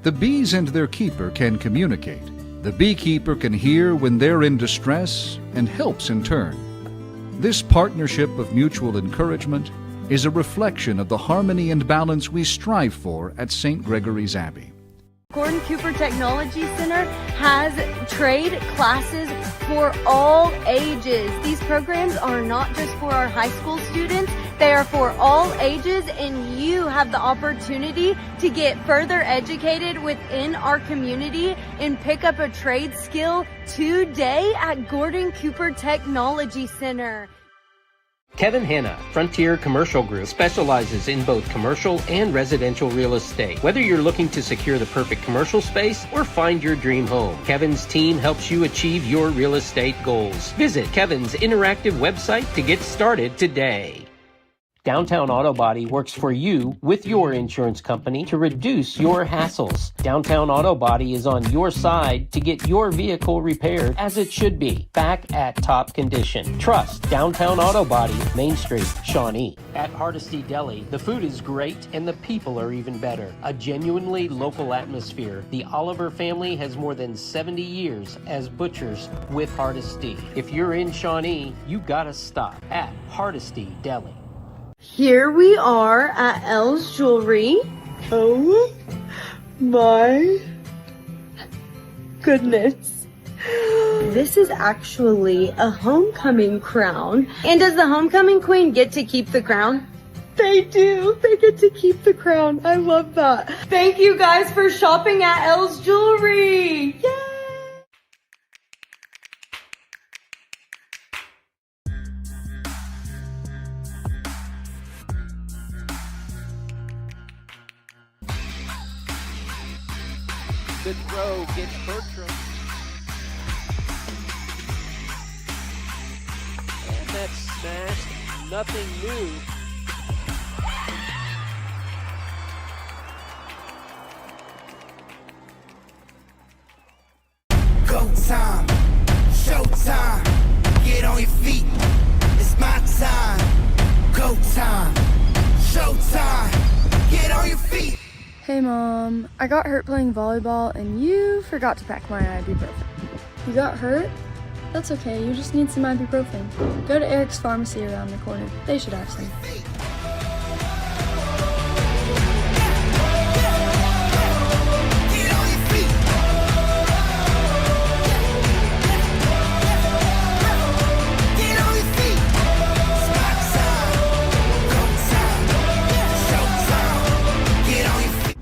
The bees and their keeper can communicate. The beekeeper can hear when they're in distress and helps in turn. This partnership of mutual encouragement is a reflection of the harmony and balance we strive for at St. Gregory's Abbey. Gordon Cooper Technology Center has trade classes for all ages. These programs are not just for our high school students, they are for all ages, and you have the opportunity to get further educated within our community and pick up a trade skill today at Gordon Cooper Technology Center. Kevin Hanna, Frontier Commercial Group, specializes in both commercial and residential real estate. Whether you're looking to secure the perfect commercial space or find your dream home, Kevin's team helps you achieve your real estate goals. Visit Kevin's interactive website to get started today. Downtown Auto Body works for you with your insurance company to reduce your hassles. Downtown Auto Body is on your side to get your vehicle repaired as it should be, back at top condition. Trust Downtown Auto Body, Main Street, Shawnee. At Hardesty Deli, the food is great and the people are even better. A genuinely local atmosphere. The Oliver family has more than 70 years as butchers with Hardesty. If you're in Shawnee, you gotta stop at Hardesty Deli. Here we are at Elle's Jewelry. Oh my goodness. This is actually a homecoming crown. And does the homecoming queen get to keep the crown? They do. They get to keep the crown. I love that. Thank you guys for shopping at Elle's Jewelry. Yay! Good throw gets Bertram. And that's smashed. Nothing new. Go time, showtime, get on your feet. It's my time. Go time, showtime, get on your feet. Hey Mom, I got hurt playing volleyball and you forgot to pack my ibuprofen. You got hurt? That's okay, you just need some ibuprofen. Go to Eric's Pharmacy around the corner. They should have some.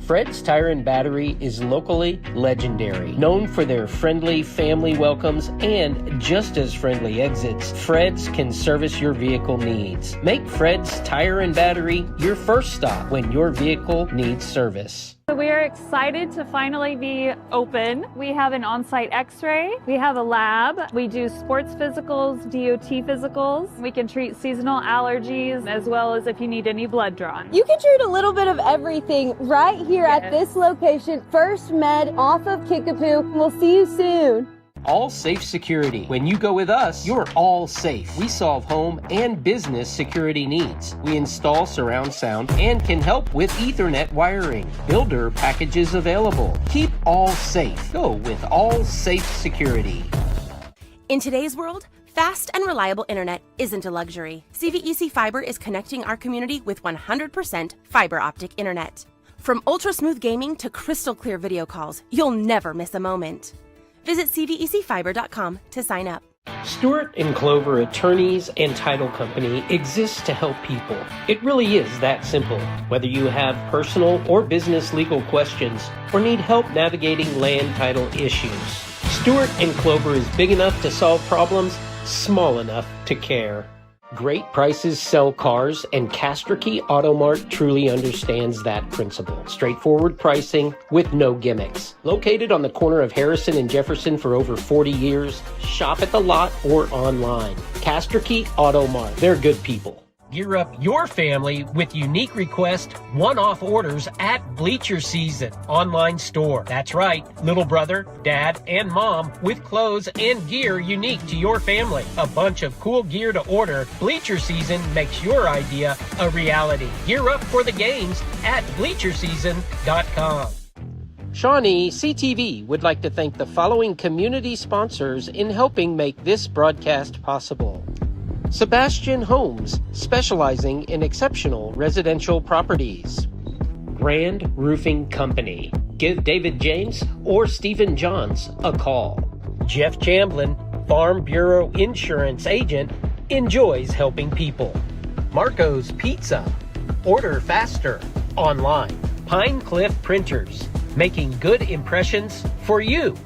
Fred's Tire and Battery is locally legendary. Known for their friendly family welcomes and just as friendly exits, Fred's can service your vehicle needs. Make Fred's Tire and Battery your first stop when your vehicle needs service. We are excited to finally be open. We have an on-site x-ray, we have a lab, we do sports physicals, DOT physicals, we can treat seasonal allergies as well as if you need any blood drawn. You can treat a little bit of everything right here at this location, First Med off of Kickapoo. We'll see you soon. All Safe Security. When you go with us, you're all safe. We solve home and business security needs. We install surround sound and can help with Ethernet wiring. Builder packages available. Keep all safe. Go with All Safe Security. In today's world, fast and reliable internet isn't a luxury. CVEC Fiber is connecting our community with 100% fiber optic internet. From ultra-smooth gaming to crystal-clear video calls, you'll never miss a moment. Visit CVECfiber.com to sign up. Stewart & Clover Attorneys and Title Company exists to help people. It really is that simple. Whether you have personal or business legal questions or need help navigating land title issues, Stewart & Clover is big enough to solve problems, small enough to care. Great prices sell cars, and Castrokey Auto Mart truly understands that principle. Straightforward pricing with no gimmicks. Located on the corner of Harrison and Jefferson for over 40 years, shop at the lot or online. Castrokey Auto Mart. They're good people. Gear up your family with unique request one-off orders at Bleacher Season online store. That's right, little brother, dad, and mom with clothes and gear unique to your family. A bunch of cool gear to order. Bleacher Season makes your idea a reality. Gear up for the games at bleacherseason.com. ShawneeCTV would like to thank the following community sponsors in helping make this broadcast possible. Sebastian Homes, specializing in exceptional residential properties. Grand Roofing Company. Give David James or Stephen Johns a call. Jeff Chamblin, Farm Bureau Insurance Agent, enjoys helping people. Marco's Pizza. Order faster. Online. Pine Cliff Printers. Making good impressions for you.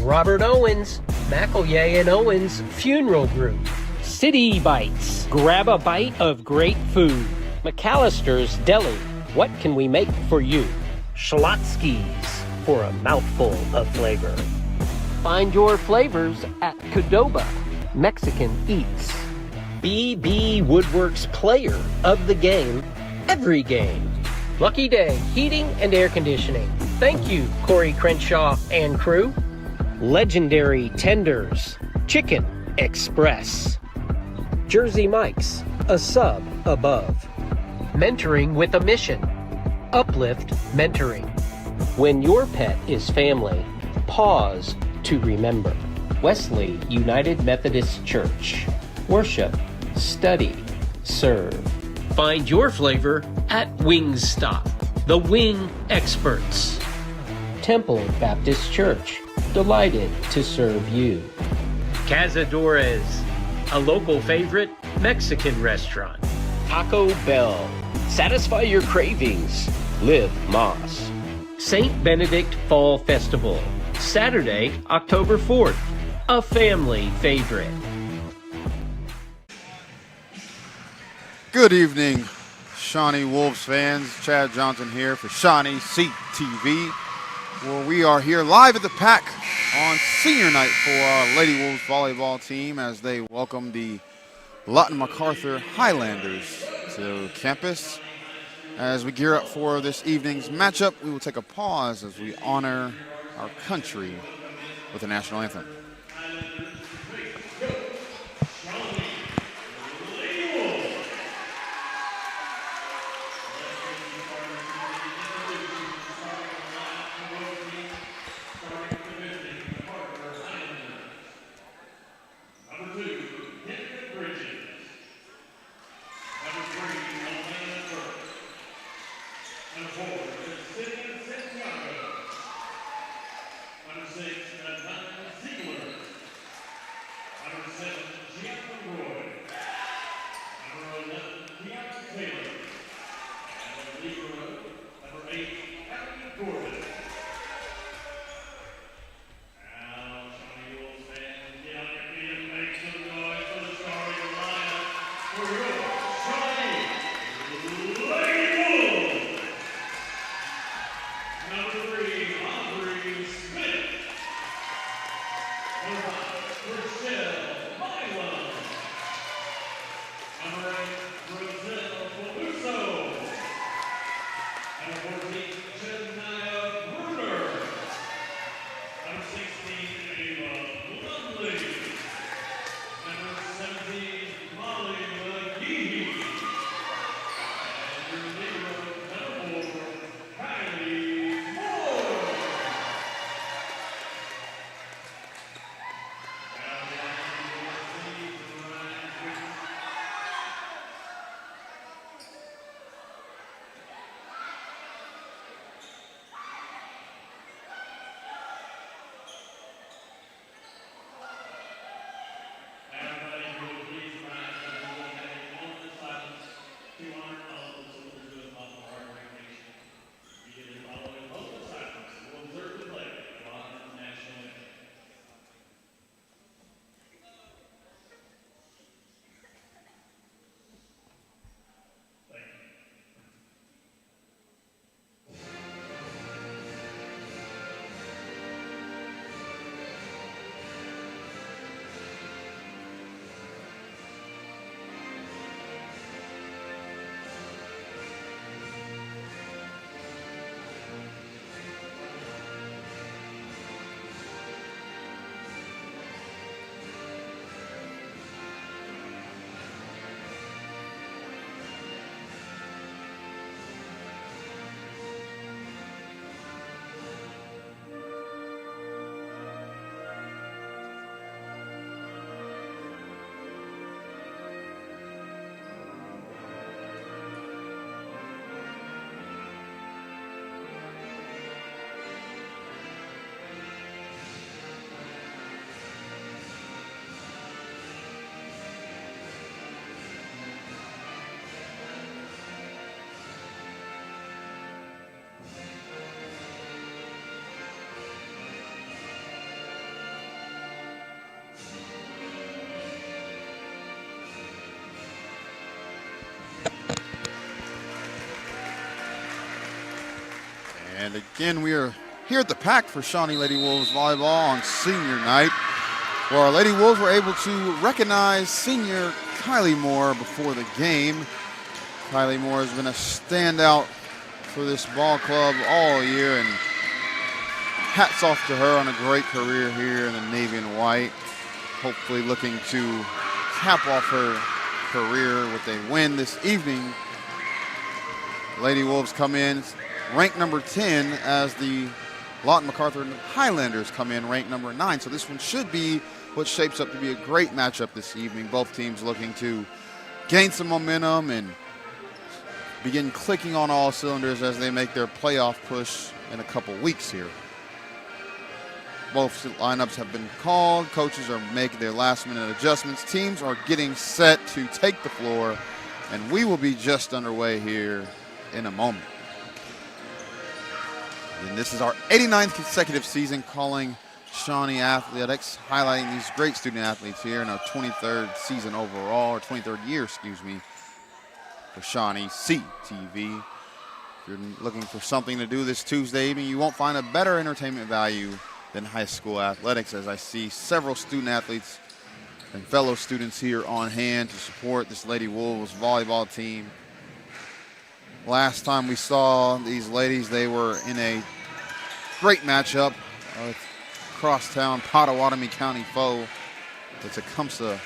Robert Owens, McElroy and Owens Funeral Group. City Bites. Grab a bite of great food. McAllister's Deli. What can we make for you? Schlotzsky's for a mouthful of flavor. Find your flavors at Qdoba Mexican Eats. BB Woodworks Player of the Game, every game. Lucky Day Heating and Air Conditioning. Thank you, Corey Crenshaw and crew. Legendary Tenders, Chicken Express. Jersey Mike's, a sub above. Mentoring with a mission. Uplift Mentoring. When your pet is family, pause to remember. Wesley United Methodist Church. Worship, study, serve. Find your flavor at Wingstop, the wing experts. Temple Baptist Church, delighted to serve you. Cazadores, a local favorite Mexican restaurant. Taco Bell, satisfy your cravings. Live Moss. St. Benedict Fall Festival, Saturday, October 4th, a family favorite. Good evening, Shawnee Wolves fans. Chad Johnson here for ShawneeCTV, where we are here live at the Pack on senior night for our Lady Wolves volleyball team as they welcome the Lawton MacArthur Highlanders to campus. As we gear up for this evening's matchup, we will take a pause as we honor our country with the national anthem. And again, we are here at the Pack for Shawnee Lady Wolves Volleyball on senior night, where our Lady Wolves were able to recognize senior Kylie Moore before the game. Kylie Moore has been a standout for this ball club all year, and hats off to her on a great career here in the navy and white. Hopefully looking to cap off her career with a win this evening. Lady Wolves come in ranked number 10 as the Lawton MacArthur Highlanders come in ranked number 9. So this one should be what shapes up to be a great matchup this evening. Both teams looking to gain some momentum and begin clicking on all cylinders as they make their playoff push in a couple weeks here. Both lineups have been called. Coaches are making their last-minute adjustments. Teams are getting set to take the floor, and we will be just underway here in a moment. And this is our 89th consecutive season calling Shawnee Athletics, highlighting these great student athletes here in our 23rd season overall, or 23rd year, excuse me, for ShawneeCTV. If you're looking for something to do this Tuesday evening, you won't find a better entertainment value than high school athletics, as I see several student athletes and fellow students here on hand to support this Lady Wolves volleyball team. Last time we saw these ladies, they were in a great matchup with crosstown Pottawatomie County foe, the Tecumseh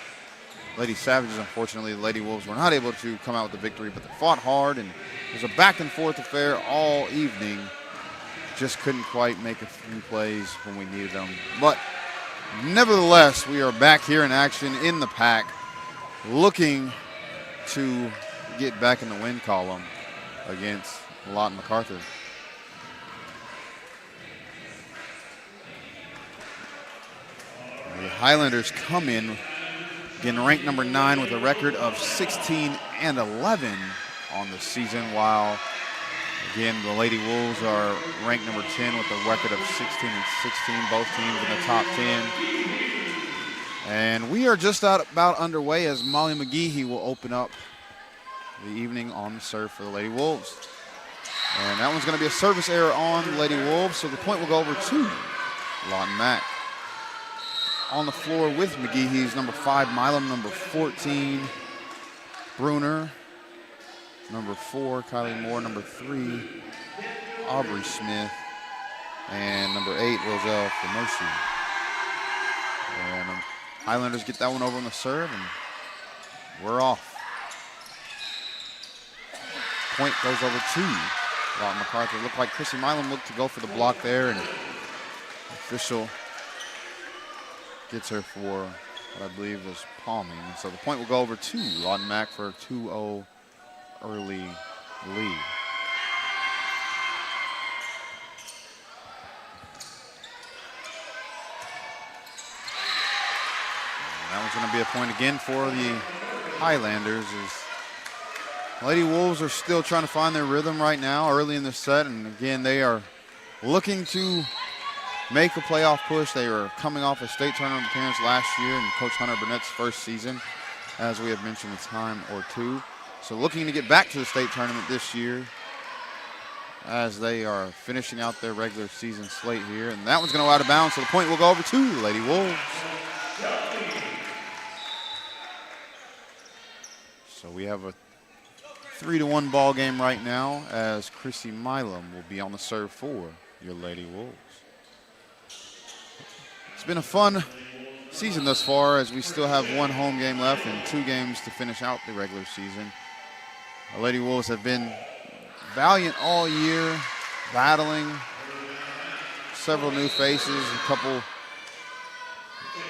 Lady Savages. Unfortunately, the Lady Wolves were not able to come out with the victory, but they fought hard, and it was a back and forth affair all evening. Just couldn't quite make a few plays when we needed them. But nevertheless, we are back here in action in the Pack, looking to get back in the win column against Lawton MacArthur. The Highlanders come in, again ranked number 9 with a record of 16-11 on the season, while again the Lady Wolves are ranked number 10 with a record of 16-16, both teams in the top 10. And we are just about underway as Molly McGehee will open up the evening on the serve for the Lady Wolves. And that one's going to be a service error on the Lady Wolves, so the point will go over to Lawton Mac. On the floor with McGehee's number 5, Milam, number 14, Bruner, number 4, Kylie Moore, number 3, Aubrey Smith, and number 8, Roselle for Mercy. And Highlanders get that one over on the serve, and we're off. Point goes over to Lawton MacArthur. Looked like Chrissy Milam looked to go for the block there, and the official gets her for what I believe was palming. So the point will go over to Lawton Mac for a 2-0 early lead. And that one's going to be a point again for the Highlanders, as Lady Wolves are still trying to find their rhythm right now early in the set, and again they are looking to make a playoff push. They were coming off a state tournament appearance last year in Coach Hunter Burnett's first season, as we have mentioned a time or two. So looking to get back to the state tournament this year as they are finishing out their regular season slate here. And that one's going to go out of bounds, so the point will go over to the Lady Wolves. So we have a 3-1 ball game right now, as Chrissy Milam will be on the serve for your Lady Wolves. It's been a fun season thus far, as we still have 1 home game left and 2 games to finish out the regular season. The Lady Wolves have been valiant all year, battling several new faces, a couple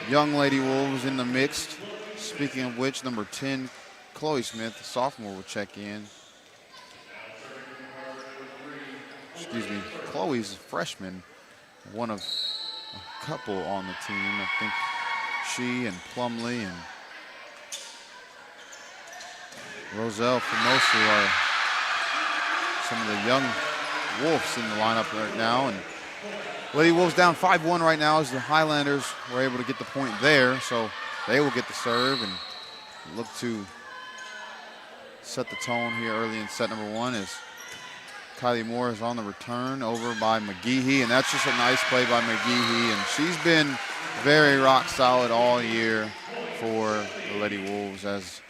young Lady Wolves in the mix. Speaking of which, number 10, Chloe Smith, the sophomore, will check in. Excuse me, Chloe's a freshman, one of a couple on the team. I think she and Plumley and Roselle Formosa are some of the young Wolves in the lineup right now. And Lady Wolves down 5-1 right now, as the Highlanders were able to get the point there. So they will get the serve and look to set the tone here early in set number 1, as Kylie Moore is on the return over by McGehee, and that's just a nice play by McGehee, and she's been very rock solid all year for the Lady Wolves as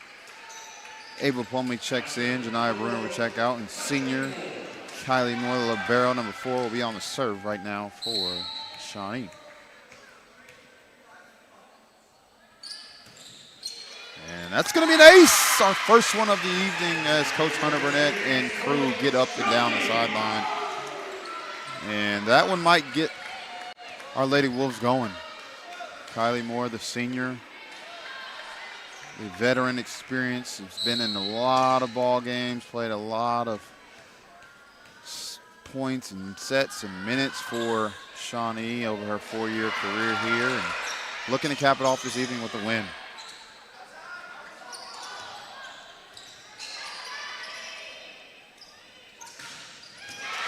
Ava Plumley checks in, Janiyah Bruner will check out, and senior Kylie Moore, the libero, number 4, will be on the serve right now for Shawnee. And that's going to be an ace, our first one of the evening as Coach Hunter Burnett and crew get up and down the sideline. And that one might get our Lady Wolves going. Kylie Moore, the senior, the veteran experience, has been in a lot of ball games, played a lot of points and sets and minutes for Shawnee over her 4-year career here, and looking to cap it off this evening with a win.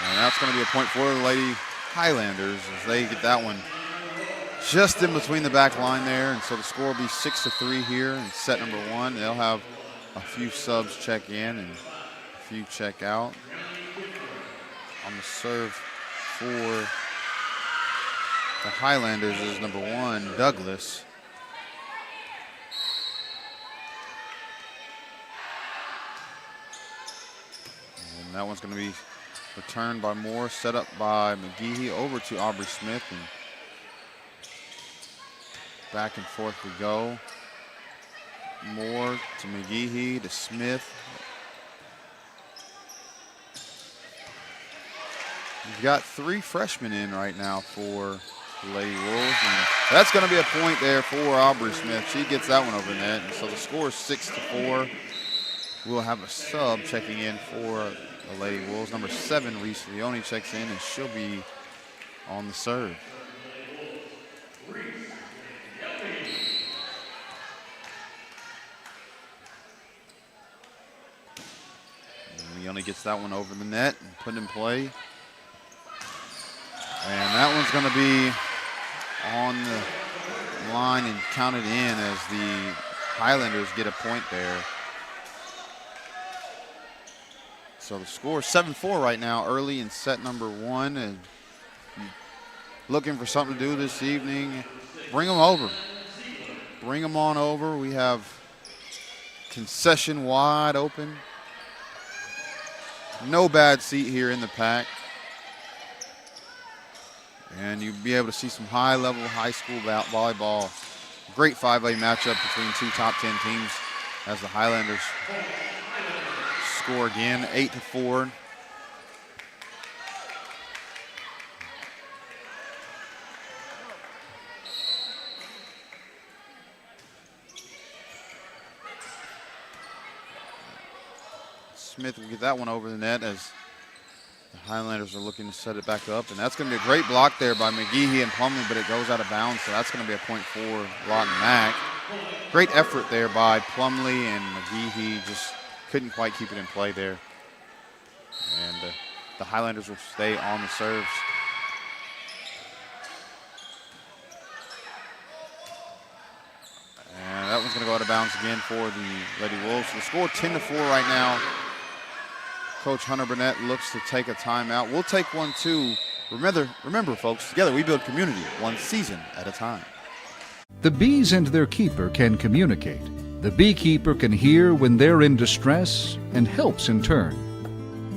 And that's going to be a point for the Lady Highlanders as they get that one just in between the back line there. And so the score will be 6-3 here in set number 1. They'll have a few subs check in and a few check out. On the serve for the Highlanders is number 1, Douglas. And that one's going to be returned by Moore, set up by McGehee over to Aubrey Smith, and back and forth we go. Moore to McGehee to Smith. We've got 3 freshmen in right now for the Lady Wolves, and that's going to be a point there for Aubrey Smith. She gets that one over the net, and so the score is 6-4. We'll have a sub checking in for the Lady Wolves. Number 7, Reese Leone, checks in, and she'll be on the serve. And Leone gets that one over the net and put in play. And that one's going to be on the line and counted in as the Highlanders get a point there. So the score is 7-4 right now, early in set number 1. And looking for something to do this evening, bring them over. Bring them on over. We have concession wide open. No bad seat here in the pack. And you'll be able to see some high-level high school volleyball. Great 5A matchup between 2 top 10 teams as the Highlanders score again, 8-4. Smith will get that one over the net as the Highlanders are looking to set it back up, and that's going to be a great block there by McGehee and Plumley, but it goes out of bounds, so that's going to be a point for Lawton Mac. Great effort there by Plumley, and McGehee just couldn't quite keep it in play there. And the Highlanders will stay on the serves. And that one's going to go out of bounds again for the Lady Wolves. So the score 10-4 right now. Coach Hunter Burnett looks to take a timeout. We'll take one too. Remember, folks, together we build community, one season at a time. The bees and their keeper can communicate. The beekeeper can hear when they're in distress and helps in turn.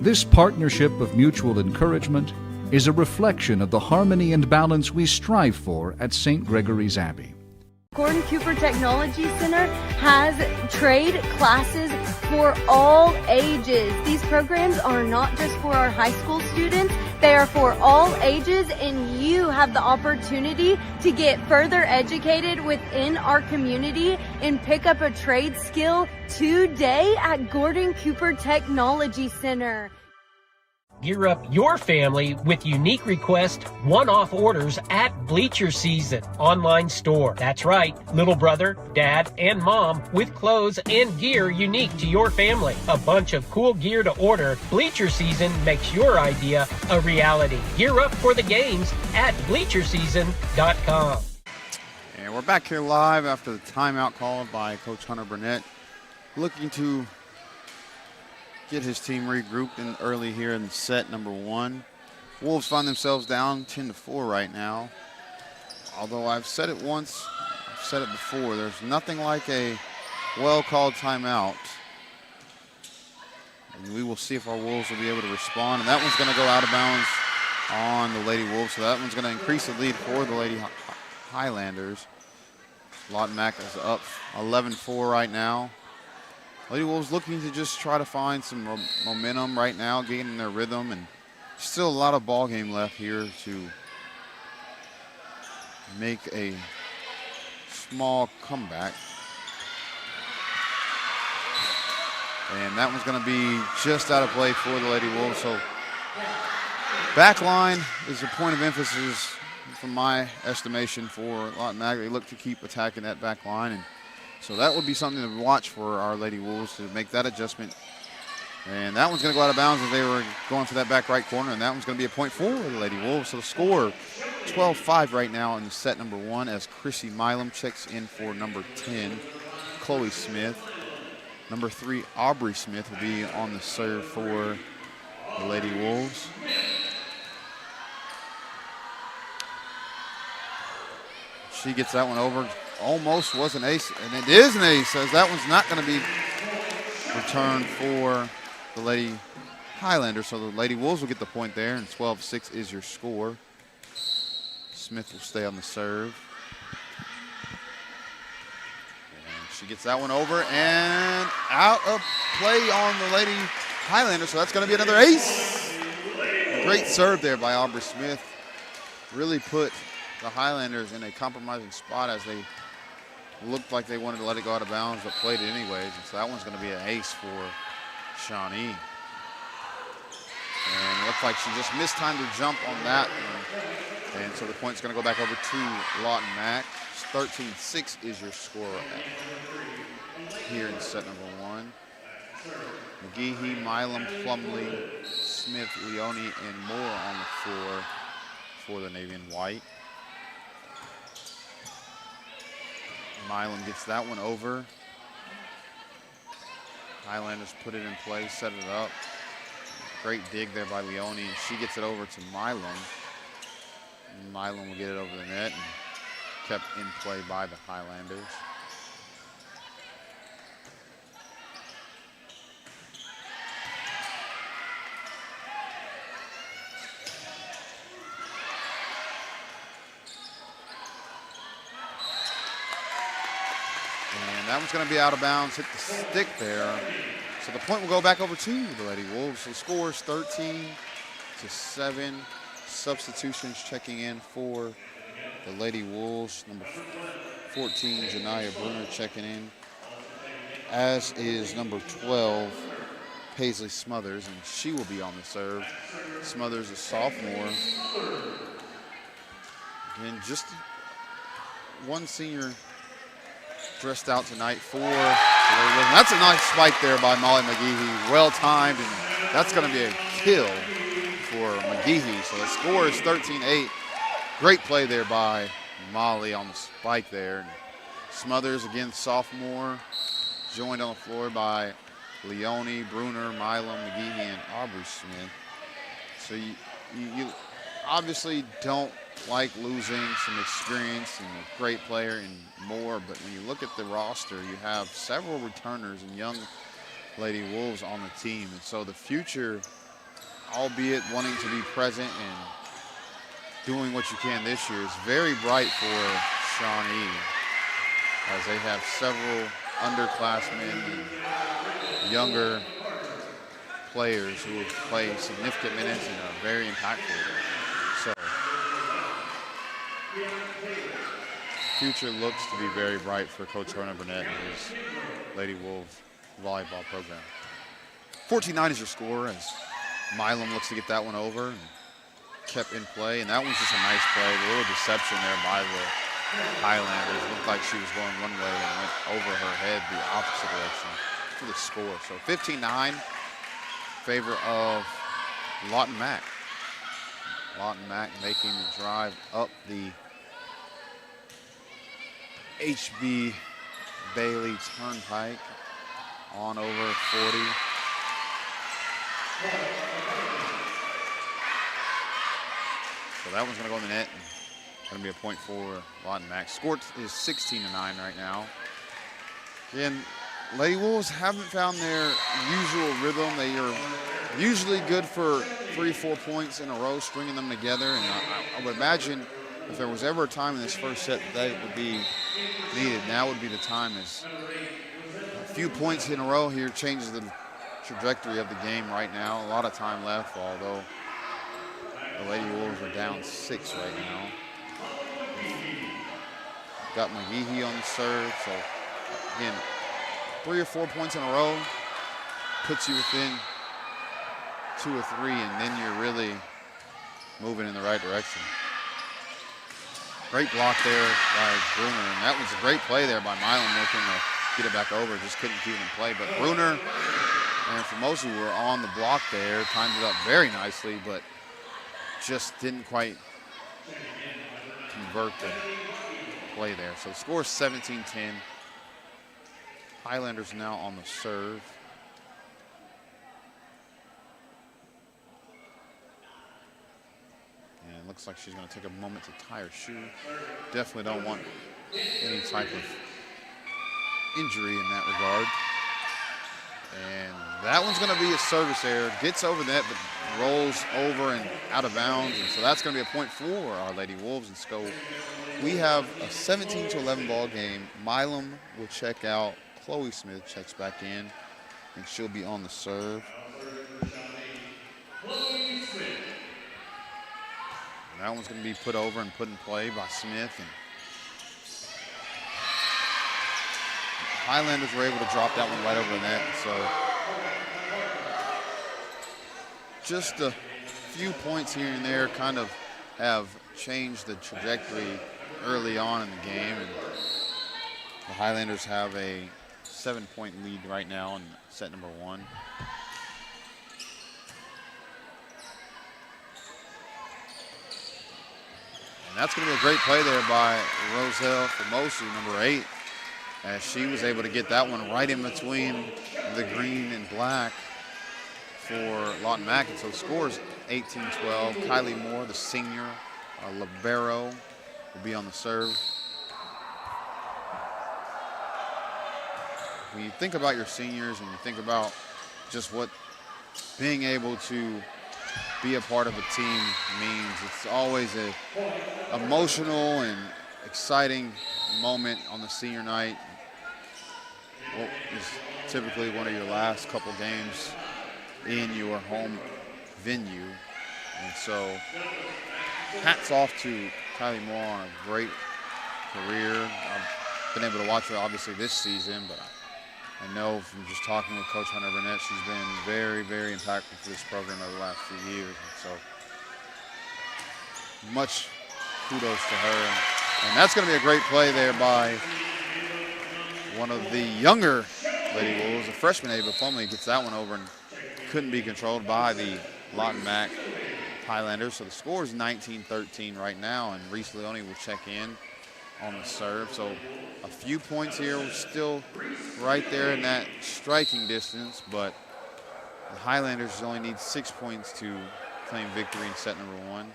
This partnership of mutual encouragement is a reflection of the harmony and balance we strive for at St. Gregory's Abbey. Gordon Cooper Technology Center has trade classes for all ages. These programs are not just for our high school students, they are for all ages, and you have the opportunity to get further educated within our community and pick up a trade skill today at Gordon Cooper Technology Center. Gear up your family with unique request one-off orders at Bleacher Season online store. That's right, little brother, dad, and mom with clothes and gear unique to your family. A bunch of cool gear to order. Bleacher Season makes your idea a reality. Gear up for the games at bleacherseason.com. And we're back here live after the timeout called by Coach Hunter Burnett, looking to get his team regrouped in early here in set number 1. Wolves find themselves down 10-4 right now. Although I've said it once, I've said it before, there's nothing like a well-called timeout. And we will see if our Wolves will be able to respond. And that one's going to go out of bounds on the Lady Wolves. So that one's going to increase the lead for the Lady Highlanders. Lawton Mac is up 11-4 right now. Lady Wolves looking to just try to find some momentum right now, getting their rhythm, and still a lot of ball game left here to make a small comeback. And that one's going to be just out of play for the Lady Wolves. So back line is a point of emphasis from my estimation for Lawton Mac. They look to keep attacking that back line. And so that would be something to watch for our Lady Wolves to make that adjustment. And that one's going to go out of bounds as they were going to that back right corner. And that one's going to be a point for the Lady Wolves. So the score 12-5 right now in the set number 1 as Chrissy Milam checks in for number 10, Chloe Smith. Number 3, Aubrey Smith will be on the serve for the Lady Wolves. She gets that one over. Almost was an ace, and it is an ace, as that one's not going to be returned for the Lady Highlanders. So the Lady Wolves will get the point there, and 12-6 is your score. Smith will stay on the serve. She gets that one over and out of play on the Lady Highlanders, so that's going to be another ace. Great serve there by Aubrey Smith. Really put the Highlanders in a compromising spot as they looked like they wanted to let it go out of bounds, but played it anyways. And so that one's going to be an ace for Shawnee. And it looked like she just mistimed her jump on that one. And so the point's going to go back over to Lawton Mac. 13-6 is your score here in set number 1. McGehee, Milam, Plumley, Smith, Leone, and Moore on the floor for the Navy and White. Milam gets that one over. Highlanders put it in play, set it up. Great dig there by Leone, and she gets it over to Milam. And Milam will get it over the net and kept in play by the Highlanders. And that one's going to be out of bounds, hit the stick there. So the point will go back over to the Lady Wolves. So the score is 13-7. Substitutions checking in for the Lady Wolves. Number 14, Janiyah Bruner checking in, as is number 12, Paisley Smothers, and she will be on the serve. Smothers, a sophomore. And just one senior dressed out tonight for the Lady Wolves. And that's a nice spike there by Molly McGehee. Well timed, and that's going to be a kill for McGehee. So the score is 13-8. Great play there by Molly on the spike there. And Smothers, again, sophomore, joined on the floor by Leone, Bruner, Milam, McGehee, and Aubrey Smith. So you obviously don't like losing some experience and a great player and more, but when you look at the roster, you have several returners and young Lady Wolves on the team. And so the future, albeit wanting to be present and doing what you can this year, is very bright for Shawnee, as they have several underclassmen and younger players who have played significant minutes and are very impactful. So future looks to be very bright for Coach Hernan Burnett and his Lady Wolves volleyball program. 14-9 is your score as Milam looks to get that one over and kept in play. And that one's just a nice play. A little deception there by the Highlanders. Looked like she was going one way and went over her head the opposite direction for the score. So 15-9 in favor of Lawton Mac. Lawton Mac making the drive up the HB Bailey Turnpike on over 40. So that one's going to go in the net. Going to be a point for Lawton Mac. Score is 16-9 right now. Again, Lady Wolves haven't found their usual rhythm. They are usually good for 3-4 points in a row, stringing them together. And I would imagine if there was ever a time in this first set that would be needed, now would be the time, as a few points in a row here changes the trajectory of the game right now. A lot of time left, although the Lady Wolves are down 6 right now. Got McGehee on the serve, so again, 3 or 4 points in a row puts you within 2 or 3, and then you're really moving in the right direction. Great block there by Bruner, and that was a great play there by Milam, looking to get it back over, just couldn't keep it in play. But Bruner and Formosa were on the block there, timed it up very nicely, but just didn't quite convert the play there. So the score is 17-10. Highlanders now on the serve. And it looks like she's going to take a moment to tie her shoe. Definitely don't want any type of injury in that regard. And that one's going to be a service error. Gets over that, but rolls over and out of bounds. And so that's going to be a point for our Lady Wolves. And so we have a 17-11 ball game. Milam will check out. Chloe Smith checks back in, and she'll be on the serve. And that one's going to be put over and put in play by Smith. And Highlanders were able to drop that one right over the net. So just a few points here and there kind of have changed the trajectory early on in the game. And the Highlanders have a 7-point lead right now in set number 1. And that's going to be a great play there by Roselle Formosa, number 8, as she was able to get that one right in between the green and black for Lawton Mac. And so the score is 18-12. Kylie Moore, the senior libero, will be on the serve. When you think about your seniors and you think about just what being able to be a part of a team means, it's always a emotional and exciting moment on the senior night. What is typically one of your last couple games in your home venue. And so hats off to Kylie Moore on a great career. I've been able to watch her obviously this season, but I know from just talking with Coach Hunter Burnett, she's been very, very impactful for this program over the last few years. And so much kudos to her. And that's going to be a great play there by one of the younger Lady Wolves, a freshman, Ava Plumley, gets that one over and couldn't be controlled by the Lawton Mac Highlanders. So the score is 19-13 right now, and Reese Leone will check in on the serve. So a few points here. We're still right there in that striking distance, but the Highlanders only need 6 points to claim victory in set number 1. And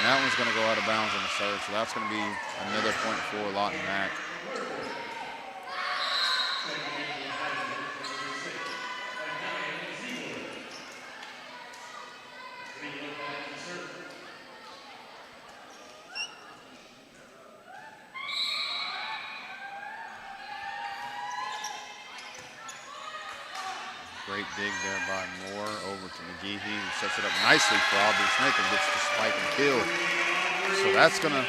that one's going to go out of bounds on the serve, so that's going to be another point for Lawton Mac. Great dig there by Moore over to McGehee, who sets it up nicely for Aubrey Smith and gets the spike and kill. So that's going to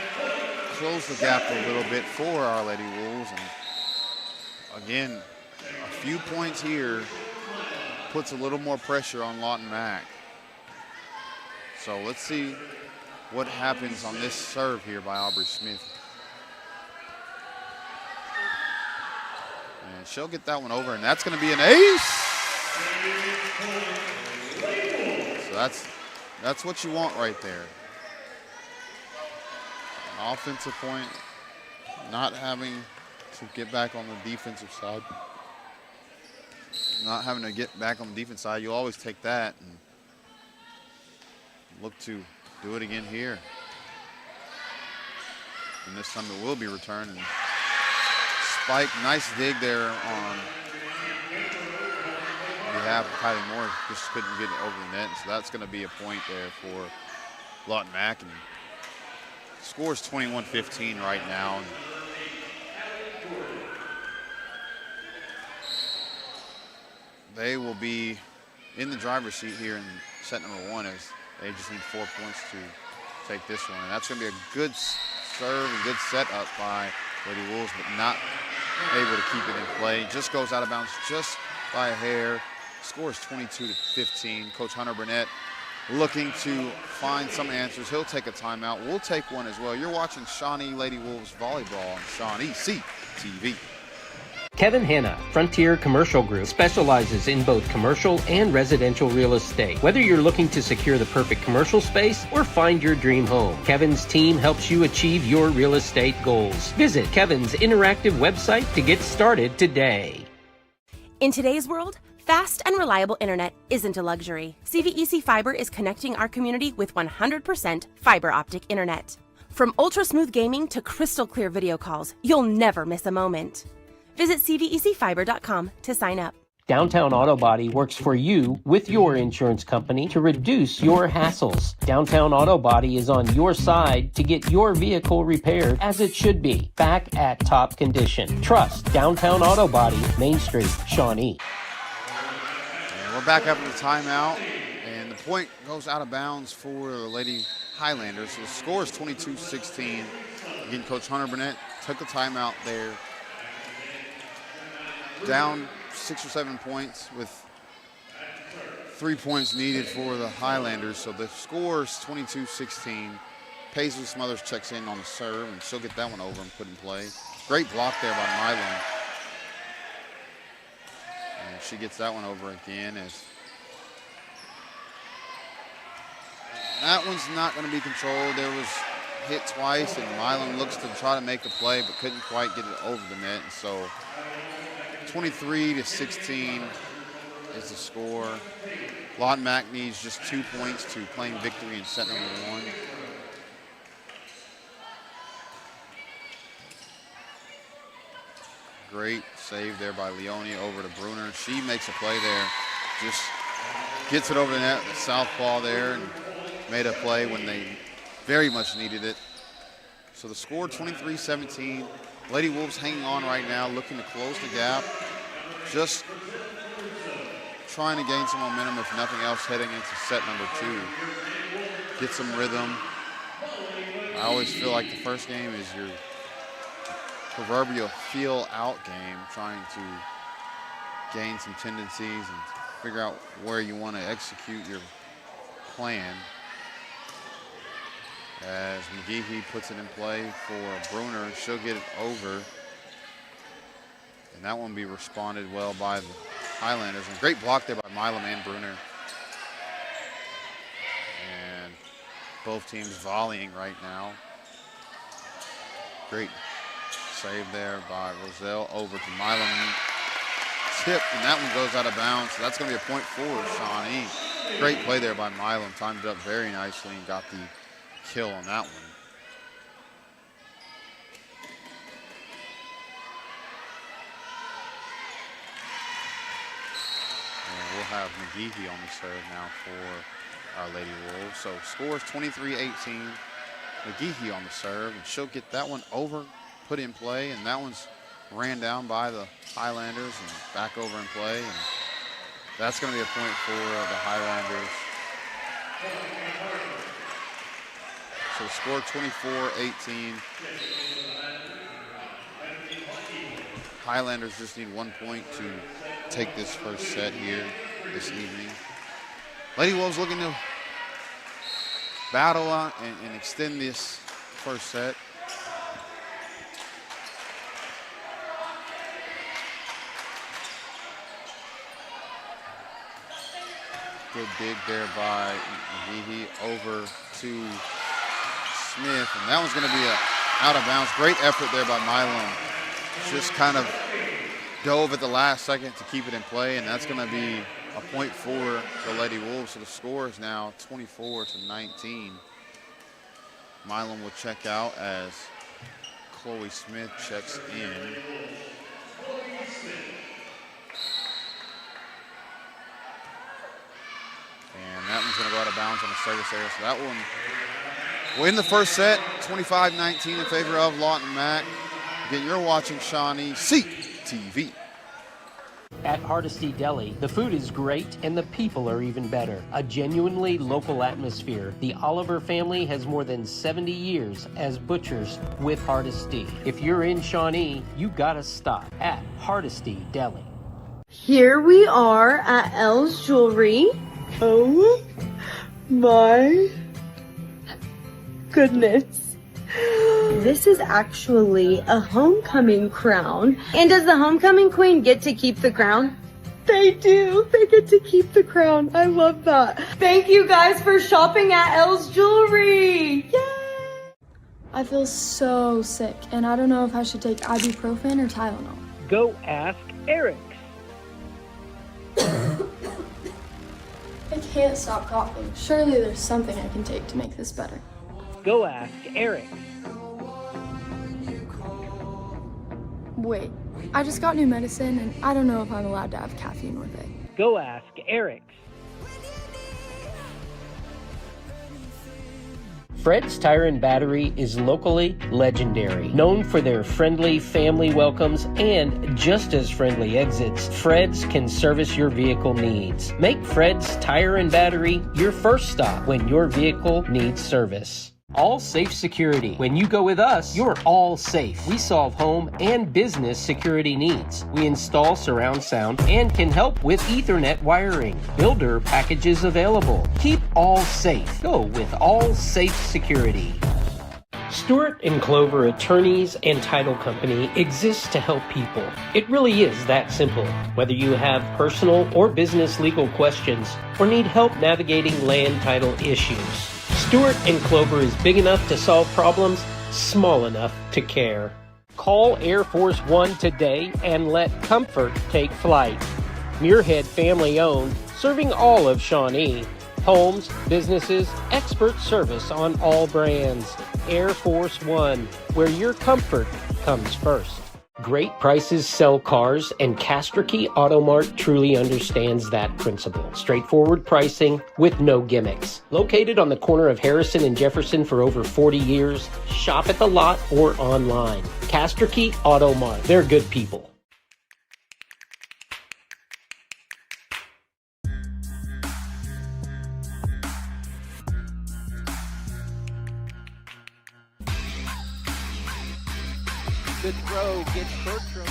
close the gap a little bit for our Lady Wolves. And again, a few points here puts a little more pressure on Lawton Mac. So let's see what happens on this serve here by Aubrey Smith. And she'll get that one over, and that's going to be an ace. So that's what you want right there. An offensive point, not having to get back on the defensive side. Not having to get back on the defense side, you always take that. And look to do it again here. And this time it will be returned. And Spike, nice dig there on behalf of Kylie Moore. Just couldn't get it over the net. So that's going to be a point there for Lawton Mac. And scores 21-15 right now. And they will be in the driver's seat here in set number 1 as they just need 4 points to take this one. And that's going to be a good serve and good setup by Lady Wolves, but not able to keep it in play. Just goes out of bounds just by a hair. Scores 22-15. Coach Hunter Burnett looking to find some answers. He'll take a timeout. We'll take one as well. You're watching Shawnee Lady Wolves Volleyball on ShawneeCTV. Kevin Hanna, Frontier Commercial Group, specializes in both commercial and residential real estate. Whether you're looking to secure the perfect commercial space or find your dream home, Kevin's team helps you achieve your real estate goals. Visit Kevin's interactive website to get started today. In today's world, fast and reliable internet isn't a luxury. CVEC Fiber is connecting our community with 100% fiber optic internet. From ultra-smooth gaming to crystal clear video calls, you'll never miss a moment. Visit CVECfiber.com to sign up. Downtown Auto Body works for you with your insurance company to reduce your hassles. Downtown Auto Body is on your side to get your vehicle repaired as it should be, back at top condition. Trust Downtown Auto Body, Main Street, Shawnee. And we're back after the timeout, and the point goes out of bounds for the Lady Highlanders. So the score is 22-16. Again, Coach Hunter Burnett took a timeout there. Down 6 or 7 points with 3 points needed for the Highlanders. So the score is 22-16. Paisley Smothers checks in on the serve, and she'll get that one over and put in play. Great block there by Milan. And she gets that one over again. As that one's not going to be controlled. There was hit twice, and Milan looks to try to make a play, but couldn't quite get it over the net. And so 23-16 is the score. Lawton Mac needs just 2 points to claim victory in set number 1. Great save there by Leone over to Bruner. She makes a play there. Just gets it over the net, the southpaw there, and made a play when they very much needed it. So the score 23-17. Lady Wolves hanging on right now, looking to close the gap. Just trying to gain some momentum, if nothing else, heading into set number 2. Get some rhythm. I always feel like the first game is your proverbial feel-out game, trying to gain some tendencies and figure out where you want to execute your plan. As McGehee puts it in play for Bruner, she'll get it over. And that one be responded well by the Highlanders. And great block there by Milam and Bruner. And both teams volleying right now. Great save there by Roselle over to Milam. Tip, and that one goes out of bounds. So that's going to be a point for Shawnee. Great play there by Milam. Timed it up very nicely and got the kill on that one. And we'll have McGehee on the serve now for our Lady Wolves. So scores 23-18. McGehee on the serve, and she'll get that one over, put in play, and that one's ran down by the Highlanders and back over in play. And that's going to be a point for the Highlanders. So score 24-18. Highlanders just need 1 point to take this first set here this evening. Lady Wolves looking to battle and extend this first set. Good dig there by McGehee over to Smith, and that one's going to be out of bounds. Great effort there by Milam. Just kind of dove at the last second to keep it in play, and that's going to be a point for the Lady Wolves. So the score is now 24-19. Milam will check out as Chloe Smith checks in. And that one's going to go out of bounds on the service area. So that one will end the first set, 25-19 in favor of Lawton Mac. Again, you're watching ShawneeCTV. At Hardesty Deli, the food is great and the people are even better. A genuinely local atmosphere. The Oliver family has more than 70 years as butchers with Hardesty. If you're in Shawnee, you gotta stop at Hardesty Deli. Here we are at Elle's Jewelry. Oh my goodness. This is actually a homecoming crown. And does the homecoming queen get to keep the crown? They do. They get to keep the crown. I love that. Thank you guys for shopping at Elle's Jewelry. Yay! I feel so sick, and I don't know if I should take ibuprofen or Tylenol. Go ask Eric. I can't stop coughing. Surely there's something I can take to make this better. Go ask Eric. Wait, I just got new medicine, and I don't know if I'm allowed to have caffeine with it. Go ask Eric. Fred's Tire and Battery is locally legendary. Known for their friendly family welcomes and just as friendly exits, Fred's can service your vehicle needs. Make Fred's Tire and Battery your first stop when your vehicle needs service. All Safe Security. When you go with us, you're all safe. We solve home and business security needs. We install surround sound and can help with Ethernet wiring. Builder packages available. Keep all safe. Go with All Safe Security. Stewart & Clover Attorneys and Title Company exists to help people. It really is that simple. Whether you have personal or business legal questions or need help navigating land title issues, Stewart & Clover is big enough to solve problems, small enough to care. Call Air Force One today and let comfort take flight. Muirhead family owned, serving all of Shawnee. Homes, businesses, expert service on all brands. Air Force One, where your comfort comes first. Great prices sell cars, and Castricke Auto Mart truly understands that principle. Straightforward pricing with no gimmicks. Located on the corner of Harrison and Jefferson for over 40 years, shop at the lot or online. Castricke Auto Mart. They're good people. Good throw gets Bertram.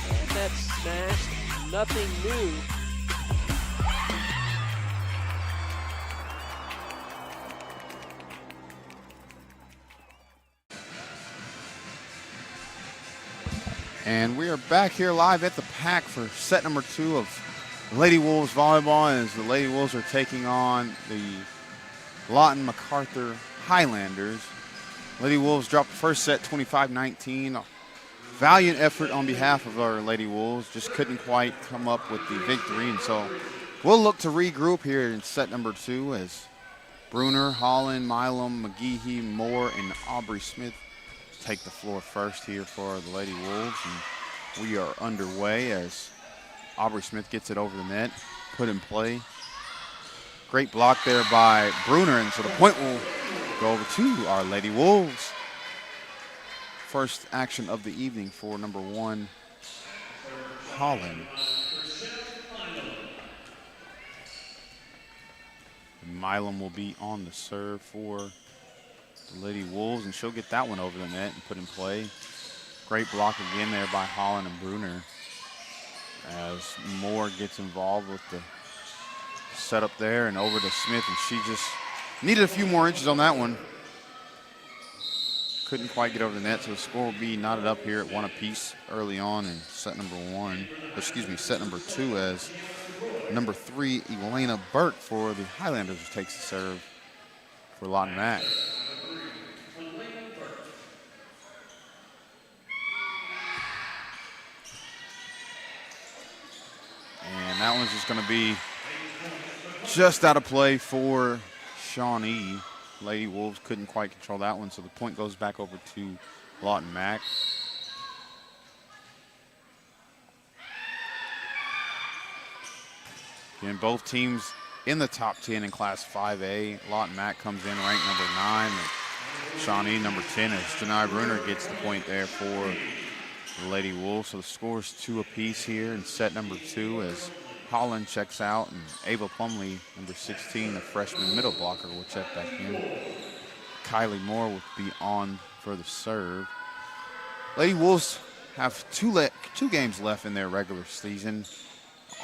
And that's smashed. Nothing new. And we are back here live at the Pack for set number 2 of Lady Wolves Volleyball, as the Lady Wolves are taking on the Lawton MacArthur Highlanders. Lady Wolves dropped the first set 25-19. Valiant effort on behalf of our Lady Wolves. Just couldn't quite come up with the victory. And so we'll look to regroup here in set number 2 as Bruner, Holland, Milam, McGehee, Moore, and Aubrey Smith take the floor first here for the Lady Wolves. And we are underway as Aubrey Smith gets it over the net, put in play. Great block there by Bruner, and so the point will go over to our Lady Wolves. First action of the evening for number 1, Holland. And Milam will be on the serve for the Lady Wolves, and she'll get that one over the net and put in play. Great block again there by Holland and Bruner as Moore gets involved with the setup there and over to Smith, and she just needed a few more inches on that one. Couldn't quite get over the net, so the score will be knotted up here at 1 apiece early on in set number 2, as number 3, Elena Burke for the Highlanders takes the serve for Lawton Mac. one's just going to be just out of play for Shawnee. Lady Wolves couldn't quite control that one, so the point goes back over to Lawton Mac. Again, both teams in the top 10 in Class 5A. Lawton Mac comes in ranked number 9. And Shawnee number 10 as Janai Bruner gets the point there for the Lady Wolves. So the score's 2 apiece here in set number 2 as Holland checks out and Ava Plumley, number 16, the freshman middle blocker, will check back in. Kylie Moore will be on for the serve. Lady Wolves have two games left in their regular season.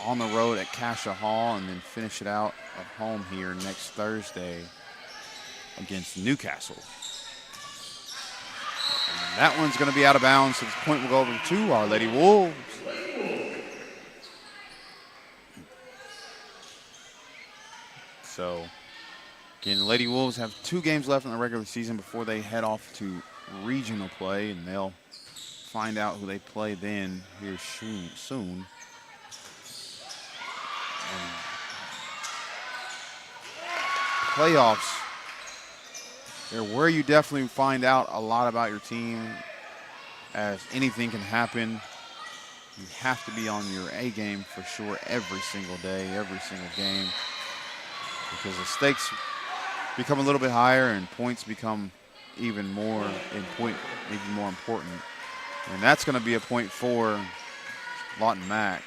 On the road at Cassia Hall, and then finish it out at home here next Thursday against Newcastle. And that one's going to be out of bounds, so the point will go over to our Lady Wolves. So, again, the Lady Wolves have 2 games left in the regular season before they head off to regional play, and they'll find out who they play then here soon. Playoffs, they're where you definitely find out a lot about your team, as anything can happen. You have to be on your A game for sure every single day, every single game, because the stakes become a little bit higher and points become even more important. And that's going to be a point for Lawton Mac.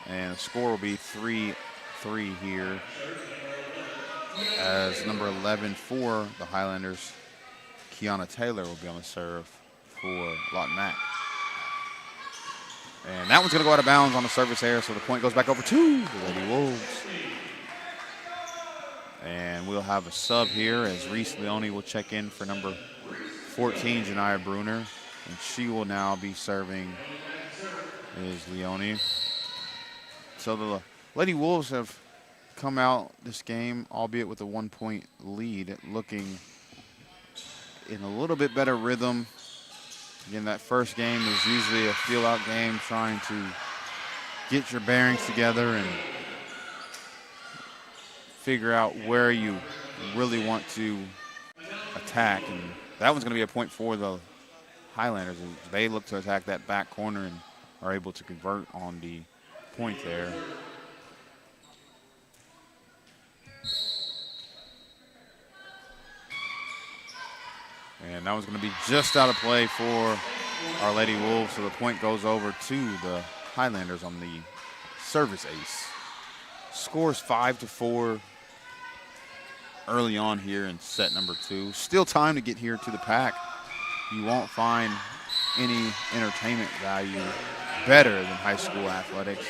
And the score will be 3-3 here, as number 11 for the Highlanders, Kiana Taylor, will be on the serve for Lawton Mac. And that one's going to go out of bounds on the service error, so the point goes back over to the Lady Wolves. And we'll have a sub here as Reese Leone will check in for number 14, Janiyah Bruner, and she will now be serving as Leone. So the Lady Wolves have come out this game, albeit with a 1-point lead, looking in a little bit better rhythm. Again, that first game is usually a feel-out game, trying to get your bearings together and figure out where you really want to attack. And that one's going to be a point for the Highlanders. They look to attack that back corner and are able to convert on the point there. And that was going to be just out of play for our Lady Wolves, so the point goes over to the Highlanders on the service ace. Scores 5-4 early on here in set number 2. Still time to get here to the pack. You won't find any entertainment value better than high school athletics.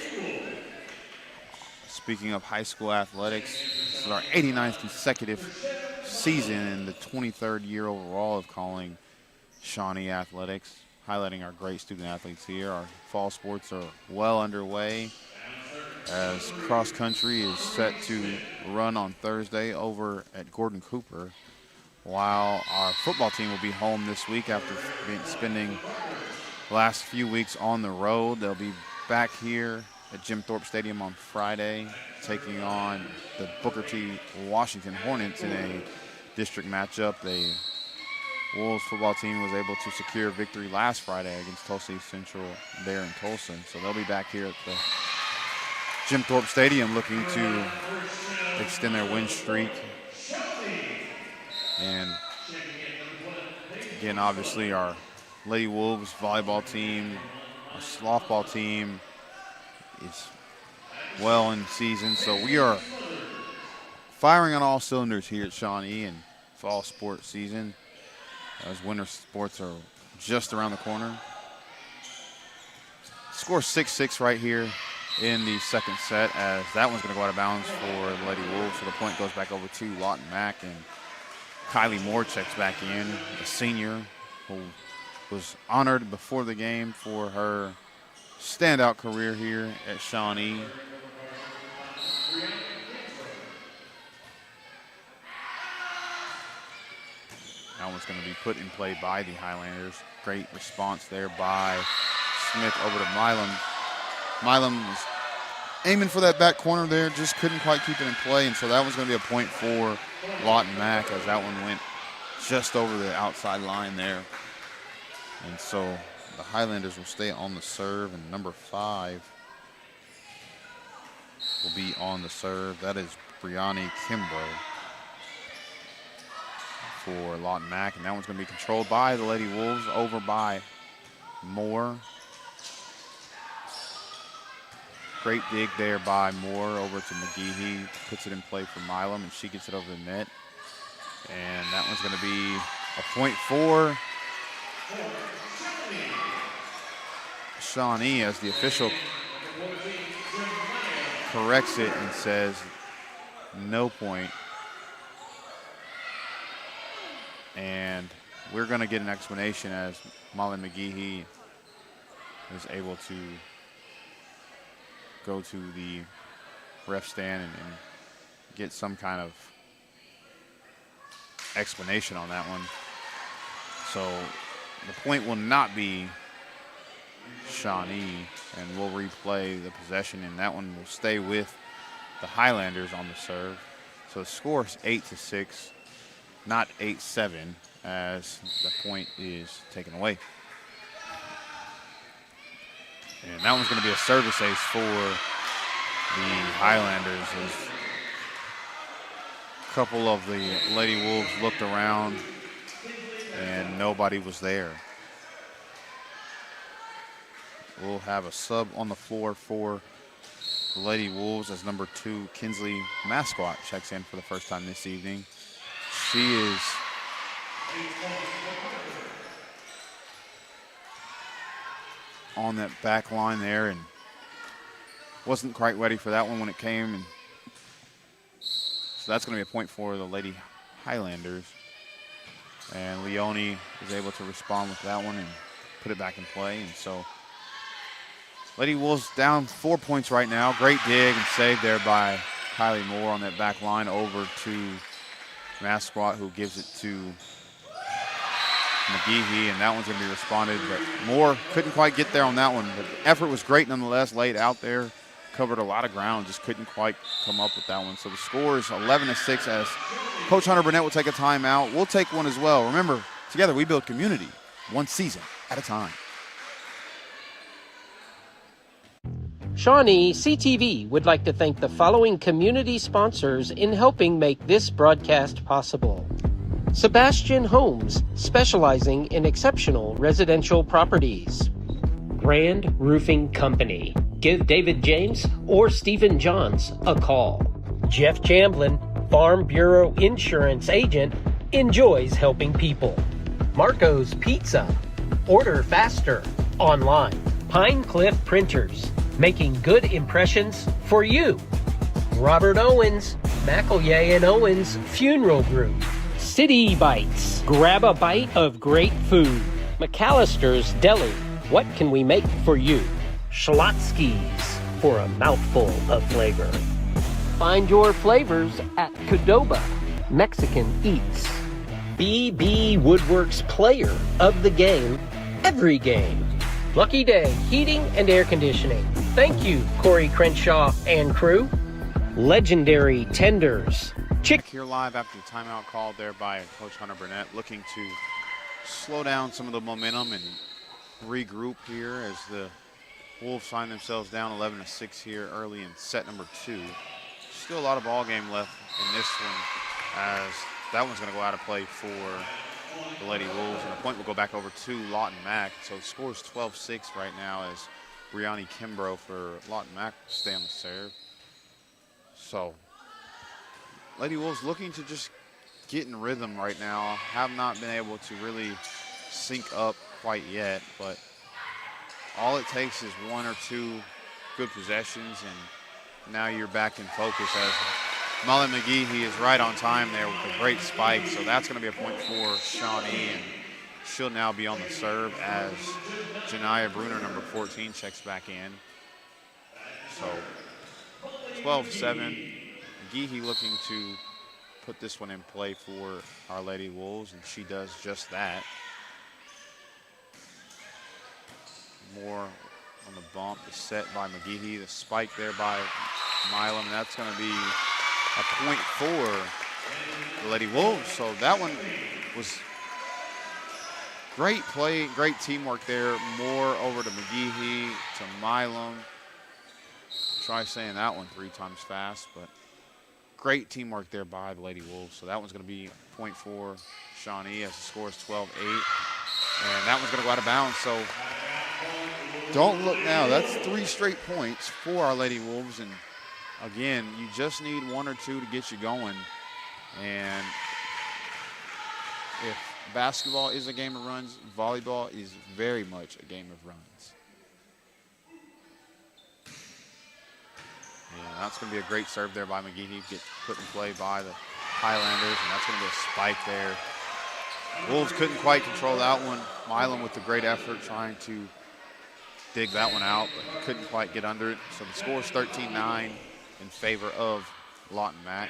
Speaking of high school athletics, this is our 89th consecutive season and the 23rd year overall of calling Shawnee Athletics, highlighting our great student athletes here. Our fall sports are well underway, as cross country is set to run on Thursday over at Gordon Cooper, while our football team will be home this week after spending the last few weeks on the road. They'll be back here at Jim Thorpe Stadium on Friday, taking on the Booker T. Washington Hornets in a district matchup. The Wolves football team was able to secure a victory last Friday against Tulsa East Central there in Tulsa. So they'll be back here at the Jim Thorpe Stadium looking to extend their win streak. And again, obviously our Lady Wolves volleyball team, our softball team is well in season. So we are firing on all cylinders here at Shawnee in fall sports season, as winter sports are just around the corner. Score 6-6 right here in the second set, as that one's going to go out of bounds for the Lady Wolves. So the point goes back over to Lawton Mac, and Kylie Moore checks back in, a senior who was honored before the game for her standout career here at Shawnee. That one's going to be put in play by the Highlanders. Great response there by Smith over to Milam. Milam is aiming for that back corner there, just couldn't quite keep it in play, and so that was going to be a point for Lawton Mac as that one went just over the outside line there. And so the Highlanders will stay on the serve, and number 5 will be on the serve. That is Brianni Kimbrough for Lawton Mac, and that one's going to be controlled by the Lady Wolves over by Moore. Great dig there by Moore over to McGehee. Puts it in play for Milam, and she gets it over the net. And that one's going to be a point for Shawnee as the official corrects it and says no point. And we're going to get an explanation as Molly McGehee is able to go to the ref stand and get some kind of explanation on that one. So the point will not be Shawnee, and we'll replay the possession, and that one will stay with the Highlanders on the serve. So the score is 8-6, not 8-7, as the point is taken away. And that one's going to be a service ace for the Highlanders as a couple of the Lady Wolves looked around and nobody was there. We'll have a sub on the floor for the Lady Wolves as number 2, Kinsley Mascot, checks in for the first time this evening. She is on that back line there and wasn't quite ready for that one when it came. And so that's going to be a point for the Lady Highlanders. And Leone was able to respond with that one and put it back in play. And so Lady Wolves down 4 points right now. Great dig and save there by Kylie Moore on that back line over to Mascot, who gives it to McGehee, and that one's going to be responded, but Moore couldn't quite get there on that one. But the effort was great nonetheless, laid out there, covered a lot of ground, just couldn't quite come up with that one. So the score is 11-6 as Coach Hunter Burnett will take a timeout. We'll take one as well. Remember, together we build community, one season at a time. ShawneeCTV would like to thank the following community sponsors in helping make this broadcast possible. Sebastian Homes, specializing in exceptional residential properties. Grand Roofing Company. Give David James or Stephen Johns a call. Jeff Chamblin, Farm Bureau Insurance Agent, enjoys helping people. Marco's Pizza. Order faster. Online. Pine Cliff Printers, making good impressions for you. Robert Owens, McElroy and Owens Funeral Group. City Bites, grab a bite of great food. McAllister's Deli, what can we make for you? Schlotzsky's, for a mouthful of flavor. Find your flavors at Qdoba, Mexican Eats. BB Woodworks Player of the Game, every game. Lucky Day Heating and Air Conditioning. Thank you, Corey Crenshaw and crew. Legendary Tenders. Here live after the timeout called there by Coach Hunter Burnett, looking to slow down some of the momentum and regroup here as the Wolves find themselves down 11-6 here early in set number 2. Still a lot of ball game left in this one as that one's going to go out of play for the Lady Wolves, and the point will go back over to Lawton Mac. So the score is 12-6 right now as Brianni Kimbrough for Lawton Mac stay on the serve. So Lady Wolves looking to just get in rhythm right now. Have not been able to really sync up quite yet, but all it takes is 1 or 2 good possessions, and now you're back in focus as Molly McGehee is right on time there with a great spike. So that's going to be a point for Shawnee, and she'll now be on the serve as Janiyah Bruner, number 14, checks back in. So 12-7. McGehee looking to put this one in play for our Lady Wolves, and she does just that. Moore on the bump. The set by McGehee. The spike there by Milam. And that's going to be a point for the Lady Wolves. So that one was great play, great teamwork there. Moore over to McGehee, to Milam. Try saying that one 3 times fast, but great teamwork there by the Lady Wolves. So that one's going to be point for Shawnee as the score is 12-8. And that one's going to go out of bounds. So don't look now. That's 3 straight points for our Lady Wolves. And again, you just need 1 or 2 to get you going. And if basketball is a game of runs, volleyball is very much a game of runs. And that's going to be a great serve there by McGehee. Get put in play by the Highlanders, and that's going to be a spike there. Wolves couldn't quite control that one. Milam with the great effort trying to dig that one out, but couldn't quite get under it. So the score is 13-9 in favor of Lawton Mac.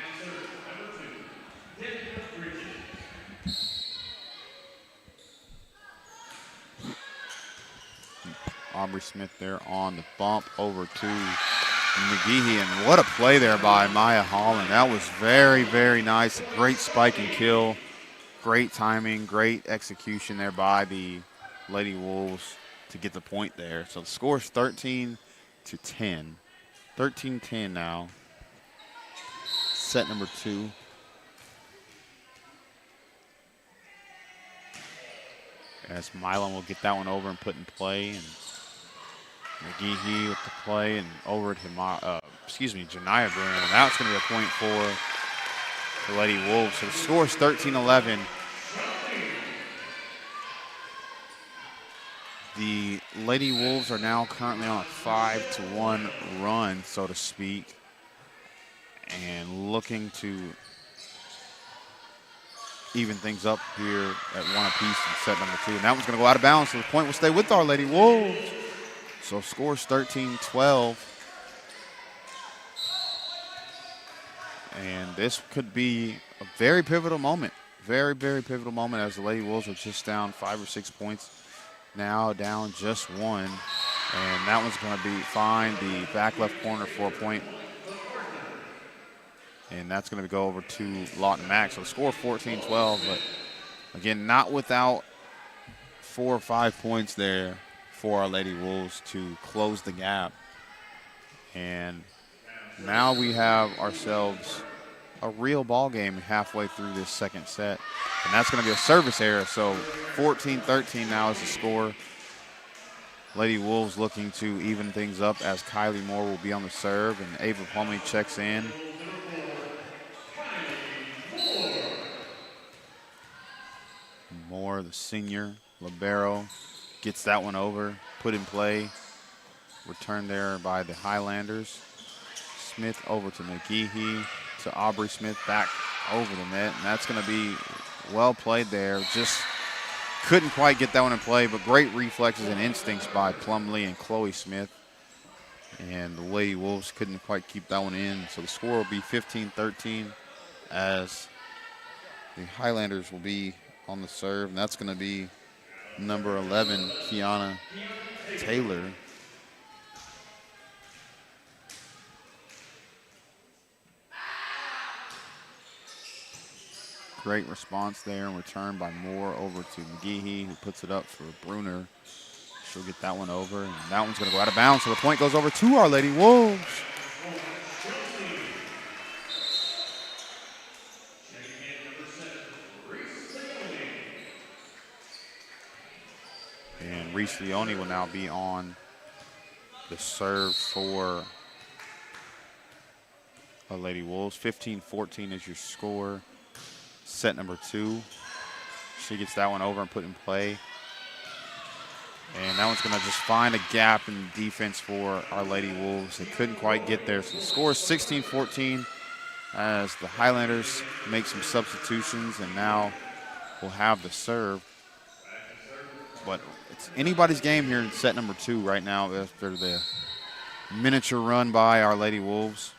Aubrey Smith there on the bump over to McGehee, and what a play there by Maya Holland. That was very, very nice. A great spike and kill. Great timing, great execution there by the Lady Wolves to get the point there. So the score is 13-10. 13-10 now. Set number 2. As Milam will get that one over and put in play, and McGehee with the play and over to Janiyah Bruner. And that's going to be a point for the Lady Wolves. So the score is 13-11. The Lady Wolves are now currently on a 5-1 run, so to speak, and looking to even things up here at 1 apiece in set number 2. And that one's going to go out of bounds, so the point will stay with our Lady Wolves. So score is 13-12. And this could be a very pivotal moment. Very, very pivotal moment as the Lady Wolves are just down 5 or 6 points. Now down just 1. And that one's going to be fine. The back left corner for a point. And that's going to go over to Lawton Mac. So the score 14-12. But again, not without 4 or 5 points there for our Lady Wolves to close the gap. And now we have ourselves a real ball game halfway through this second set. And that's going to be a service error. So 14-13 now is the score. Lady Wolves looking to even things up as Kylie Moore will be on the serve and Ava Plumley checks in. Moore, the senior libero, gets that one over, put in play. Returned there by the Highlanders. Smith over to McGehee, to Aubrey Smith, back over the net, and that's going to be well played there. Just couldn't quite get that one in play, but great reflexes and instincts by Plumlee and Chloe Smith. And the Lady Wolves couldn't quite keep that one in, so the score will be 15-13 as the Highlanders will be on the serve, and that's going to be number 11, Kiana Taylor. Great response there and return by Moore over to McGehee, who puts it up for Bruner. She'll get that one over, and that one's going to go out of bounds, so the point goes over to our Lady Wolves. And Reese Leone will now be on the serve for our Lady Wolves. 15-14 is your score. Set number 2. She gets that one over and put in play. And that one's going to just find a gap in defense for our Lady Wolves. They couldn't quite get there. So the score is 16-14 as the Highlanders make some substitutions and now will have the serve. But it's anybody's game here in set number 2 right now after the miniature run by our Lady Wolves.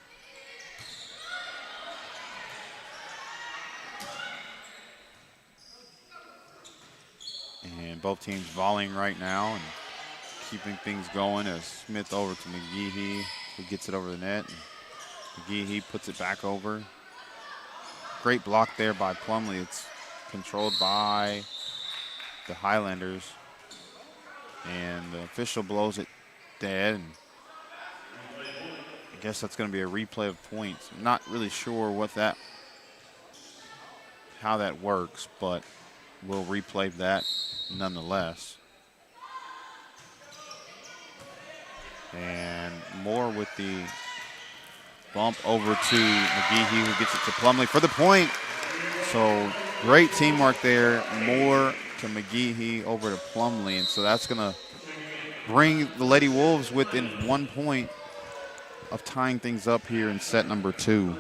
And both teams volleying right now. And keeping things going as Smith over to McGehee, who gets it over the net. And McGehee puts it back over. Great block there by Plumlee. It's controlled by the Highlanders. And the official blows it dead. And I guess that's going to be a replay of points. I'm not really sure how that works, but we'll replay that nonetheless. And Moore with the bump over to McGehee, who gets it to Plumlee for the point. So great teamwork there. Moore to McGehee over to Plumlee. And so that's going to bring the Lady Wolves within 1 point of tying things up here in set number 2.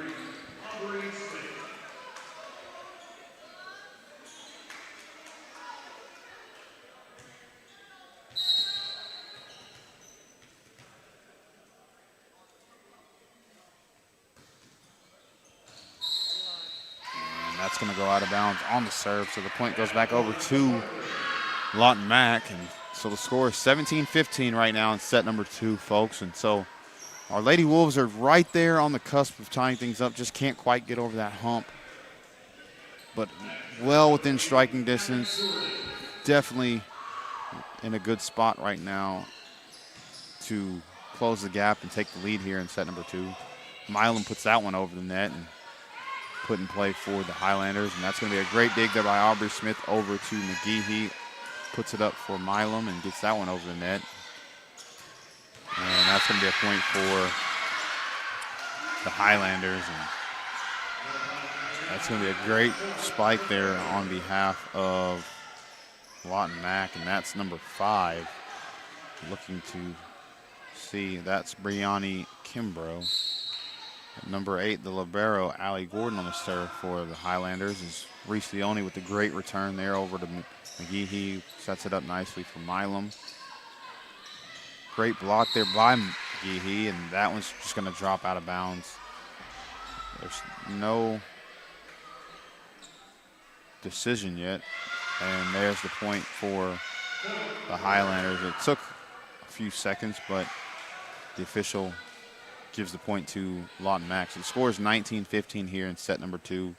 That's going to go out of bounds on the serve, so the point goes back over to Lawton Mac. And so the score is 17-15 right now in set number 2, folks. And so our Lady Wolves are right there on the cusp of tying things up, just can't quite get over that hump. But well within striking distance, definitely in a good spot right now to close the gap and take the lead here in set number 2. Milam puts that one over the net and put in play for the Highlanders, and that's going to be a great dig there by Aubrey Smith over to McGehee. Puts it up for Milam and gets that one over the net. And that's going to be a point for the Highlanders. And that's going to be a great spike there on behalf of Lawton Mac, and that's number 5. Looking to see, that's Brianni Kimbrough. At number 8, the libero, Allie Gordon on the serve for the Highlanders is Reese Leone with a great return there over to McGehee. Sets it up nicely for Milam. Great block there by McGehee, and that one's just going to drop out of bounds. There's no decision yet, and there's the point for the Highlanders. It took a few seconds, but the official gives the point to Lawton Mac. So the score is 19-15 here in set number 2.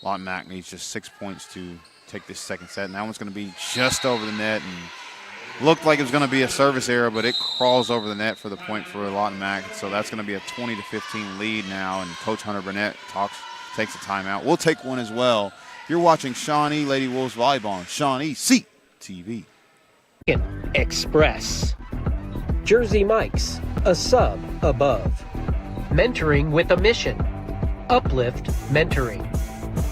Lawton Mac needs just 6 points to take this second set, and that one's going to be just over the net, and looked like it was going to be a service error, but it crawls over the net for the point for Lawton Mac. So that's going to be a 20-15 lead now, and Coach Hunter Burnett takes a timeout. We'll take one as well. You're watching Shawnee Lady Wolves Volleyball on ShawneeCTV. Express. Jersey Mike's, a sub above. Mentoring with a mission. Uplift Mentoring.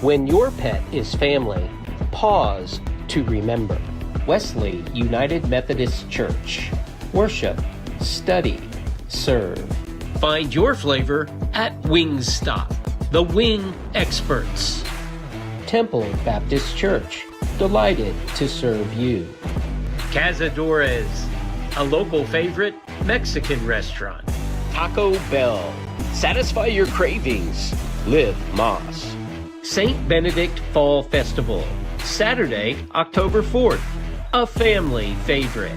When your pet is family, pause to remember. Wesley United Methodist Church. Worship, study, serve. Find your flavor at Wingstop, the wing experts. Temple Baptist Church, delighted to serve you. Cazadores, a local favorite Mexican restaurant. Taco Bell, satisfy your cravings. Live Moss. St. Benedict Fall Festival, Saturday, October 4th, a family favorite.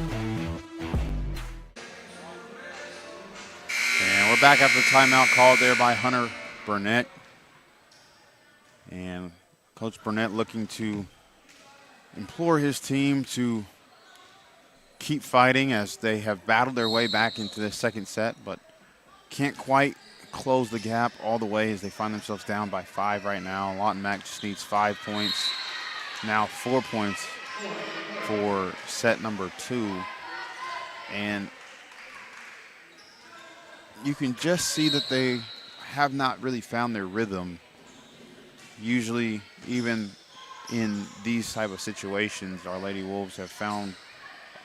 And we're back after the timeout called there by Hunter Burnett. And Coach Burnett looking to implore his team to keep fighting as they have battled their way back into the second set, but can't quite close the gap all the way as they find themselves down by 5 right now. Lawton Mac just needs 5 points, now 4 points for set number 2. And you can just see that they have not really found their rhythm. Usually, even in these type of situations, our Lady Wolves have found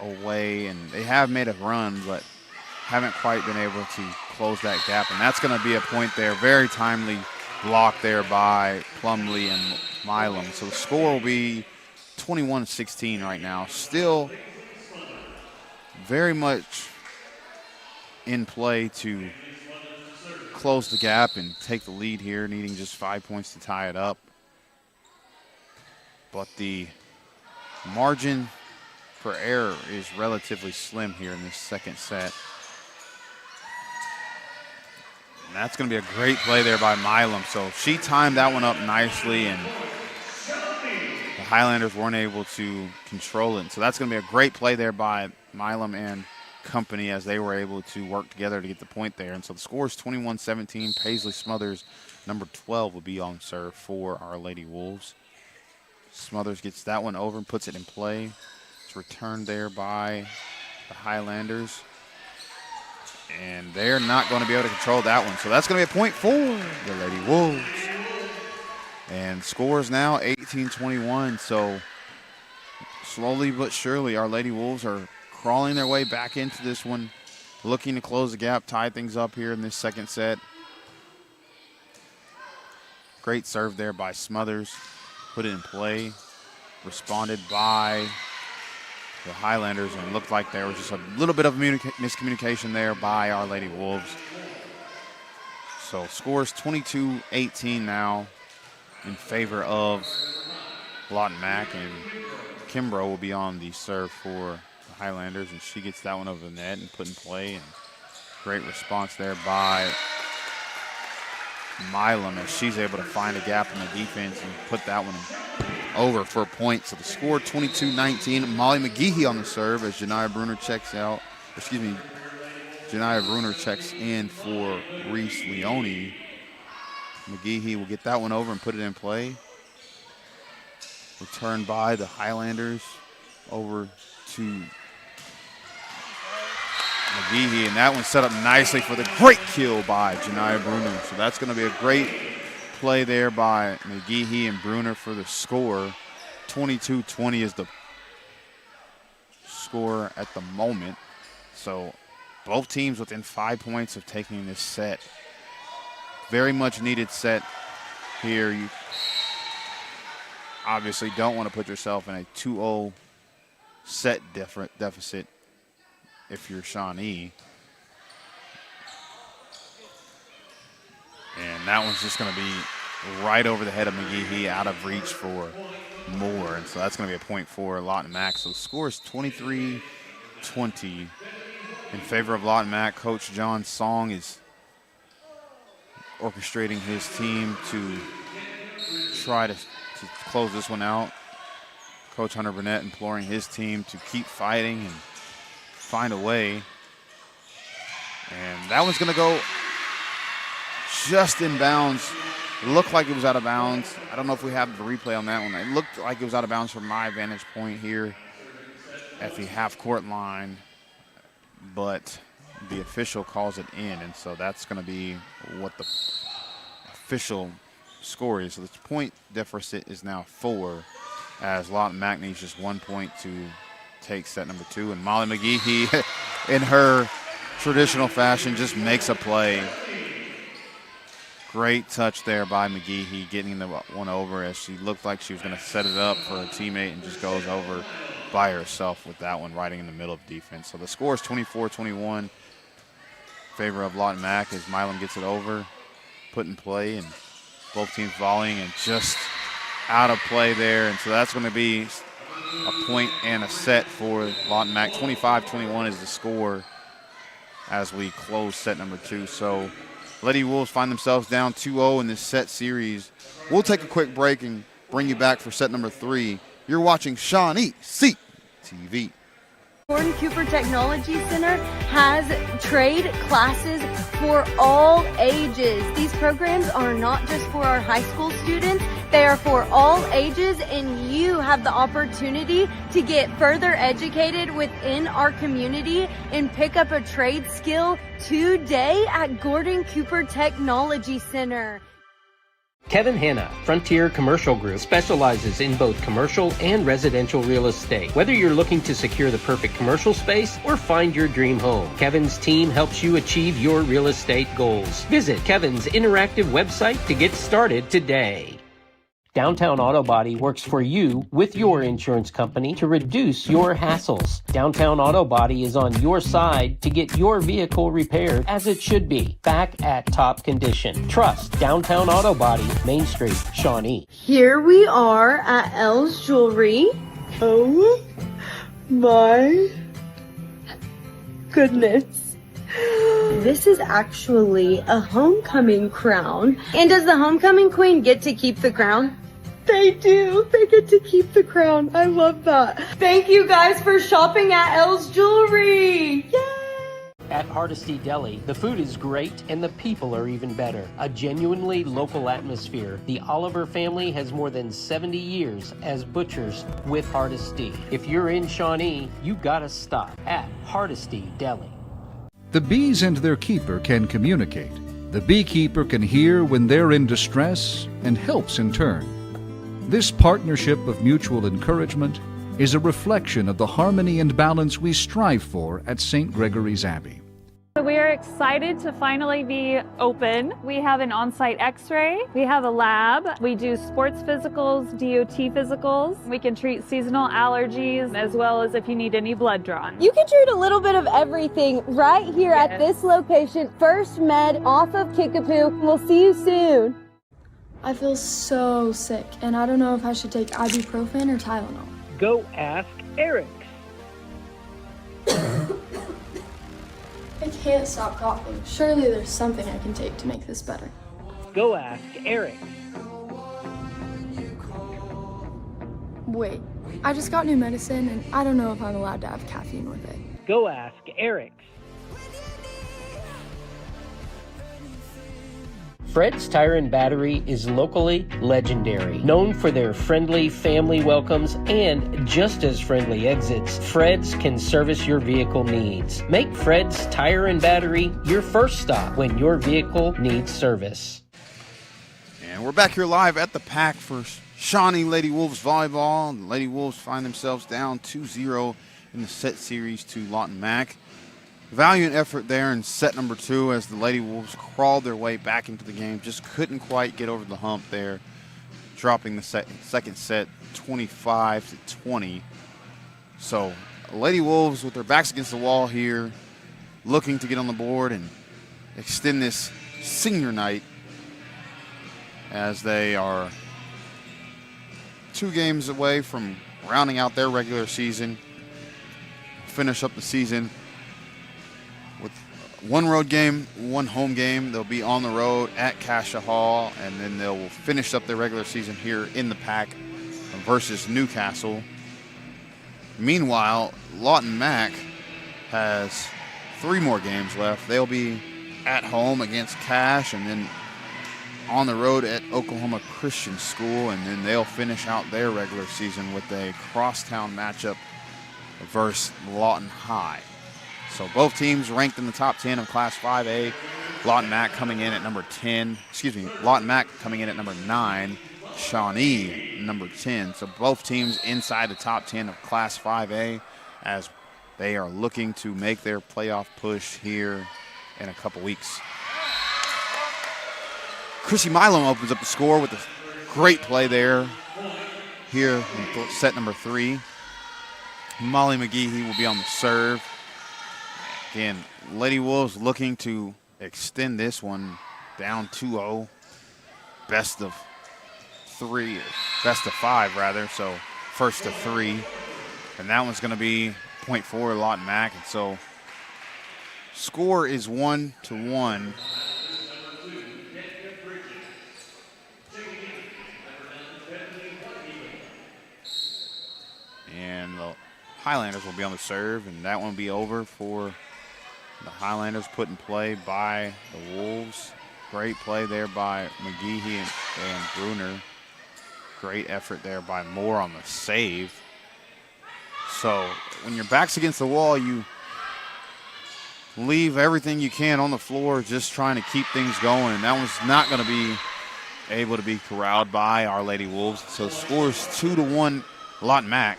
a way, and they have made a run, but haven't quite been able to close that gap. And that's going to be a point there. Very timely block there by Plumlee and Milam. So the score will be 21-16 right now. Still very much in play to close the gap and take the lead here, needing just 5 points to tie it up. But the margin for error is relatively slim here in this second set. And that's going to be a great play there by Milam. So she timed that one up nicely, and the Highlanders weren't able to control it. And so that's going to be a great play there by Milam and company as they were able to work together to get the point there. And so the score is 21-17. Paisley Smothers, number 12, will be on serve for our Lady Wolves. Smothers gets that one over and puts it in play. It's returned there by the Highlanders. And they're not going to be able to control that one. So that's going to be a point for the Lady Wolves. And scores now 18-21. So slowly but surely our Lady Wolves are crawling their way back into this one, looking to close the gap, tie things up here in this second set. Great serve there by Smothers. Put it in play. Responded by the Highlanders, and it looked like there was just a little bit of miscommunication there by our Lady Wolves. So scores 22-18 now in favor of Lawton Mac, and Kimbrough will be on the serve for the Highlanders, and she gets that one over the net and put in play. And great response there by Milam as she's able to find a gap in the defense and put that one over for a point. So the score 22-19. Molly McGeehee on the serve as Janiyah Bruner checks out. Janiyah Bruner checks in for Reese Leone. McGeehee will get that one over and put it in play. Returned by the Highlanders over to McGeehee, and that one set up nicely for the great kill by Janiyah Bruner. So that's going to be a great play there by McGeehee and Bruner for the score. 22-20 is the score at the moment. So both teams within 5 points of taking this set. Very much needed set here. You obviously don't want to put yourself in a 2-0 set deficit if you're Shawnee. And that one's just going to be right over the head of McGeehee, out of reach for Moore. And so that's going to be a point for Lawton Mac. So the score is 23-20 in favor of Lawton Mac. Coach John Song is orchestrating his team to try to close this one out. Coach Hunter Burnett imploring his team to keep fighting and find a way. And that one's going to go just in bounds. It looked like it was out of bounds. I don't know if we have the replay on that one. It looked like it was out of bounds from my vantage point here at the half-court line, but the official calls it in, and so that's going to be what the official score is. So the point deficit is now 4, as Lawton Mac needs just 1 point to take set number 2, and Molly McGeehee, in her traditional fashion, just makes a play. Great touch there by McGeehee, getting the one over as she looked like she was going to set it up for a teammate and just goes over by herself with that one right in the middle of defense. So the score is 24-21 in favor of Lawton Mac as Milam gets it over, put in play, and both teams volleying and just out of play there. And so that's going to be a point and a set for Lawton Mac. 25-21 is the score as we close set number 2. So Lady Wolves find themselves down 2-0 in this set series. We'll take a quick break and bring you back for set number 3. You're watching ShawneeCTV. Gordon Cooper Technology Center has trade classes for all ages. These programs are not just for our high school students, they are for all ages, and you have the opportunity to get further educated within our community and pick up a trade skill today at Gordon Cooper Technology Center. Kevin Hanna, Frontier Commercial Group, specializes in both commercial and residential real estate. Whether you're looking to secure the perfect commercial space or find your dream home, Kevin's team helps you achieve your real estate goals. Visit Kevin's interactive website to get started today. Downtown Auto Body works for you with your insurance company to reduce your hassles. Downtown Auto Body is on your side to get your vehicle repaired as it should be, back at top condition. Trust Downtown Auto Body, Main Street, Shawnee. Here we are at Elle's Jewelry. Oh My goodness. This is actually a homecoming crown. And does the homecoming queen get to keep the crown? They do. They get to keep the crown. I love that. Thank you guys for shopping at Elle's Jewelry. Yay! At Hardesty Deli, the food is great and the people are even better. A genuinely local atmosphere. The Oliver family has more than 70 years as butchers with Hardesty. If you're in Shawnee, you gotta stop at Hardesty Deli. The bees and their keeper can communicate. The beekeeper can hear when they're in distress and helps in turn. This partnership of mutual encouragement is a reflection of the harmony and balance we strive for at St. Gregory's Abbey. We are excited to finally be open. We have an on-site x-ray, we have a lab, we do sports physicals, DOT physicals, we can treat seasonal allergies as well as if you need any blood drawn. You can treat a little bit of everything right here at this location, First Med off of Kickapoo. We'll see you soon. I feel so sick, and I don't know if I should take ibuprofen or Tylenol. Go ask Eric. I can't stop coughing. Surely there's something I can take to make this better. Go ask Eric. Wait, I just got new medicine, and I don't know if I'm allowed to have caffeine with it. Go ask Eric. Fred's Tire and Battery is locally legendary, known for their friendly family welcomes and just as friendly exits. Fred's can service your vehicle needs. Make Fred's Tire and Battery your first stop when your vehicle needs service. And we're back here live at the Pack for Shawnee Lady Wolves Volleyball. The Lady Wolves find themselves down 2-0 in the set series to Lawton Mac. Valiant effort there in set number 2 as the Lady Wolves crawled their way back into the game. Just couldn't quite get over the hump there, dropping the second set 25-20. So Lady Wolves with their backs against the wall here, looking to get on the board and extend this senior night as they are 2 games away from rounding out their regular season, finish up the season with 1 road game, 1 home game. They'll be on the road at Cassia Hall, and then they will finish up their regular season here in the Pack versus Newcastle. Meanwhile, Lawton Mac has 3 more games left. They'll be at home against Cash and then on the road at Oklahoma Christian School, and then they'll finish out their regular season with a crosstown matchup versus Lawton High. So both teams ranked in the top 10 of Class 5A. Lawton Mac coming in at number 10. Lawton Mac coming in at number 9. Shawnee number 10. So both teams inside the top 10 of Class 5A as they are looking to make their playoff push here in a couple weeks. Chrissy Milo opens up the score with a great play there here in set number 3. Molly McGehee will be on the serve. Again, Lady Wolves looking to extend this one down 2-0. Best of 5 rather, so first to 3. And that one's going to be point for Lawton Mac. And so score is 1-1. And the Highlanders will be on the serve, and that one will be over for the Highlanders, put in play by the Wolves. Great play there by McGehee and Bruner. Great effort there by Moore on the save. So when your back's against the wall, you leave everything you can on the floor just trying to keep things going. And that one's not going to be able to be corralled by Our Lady Wolves. So scores 2-1 Lawton Mac.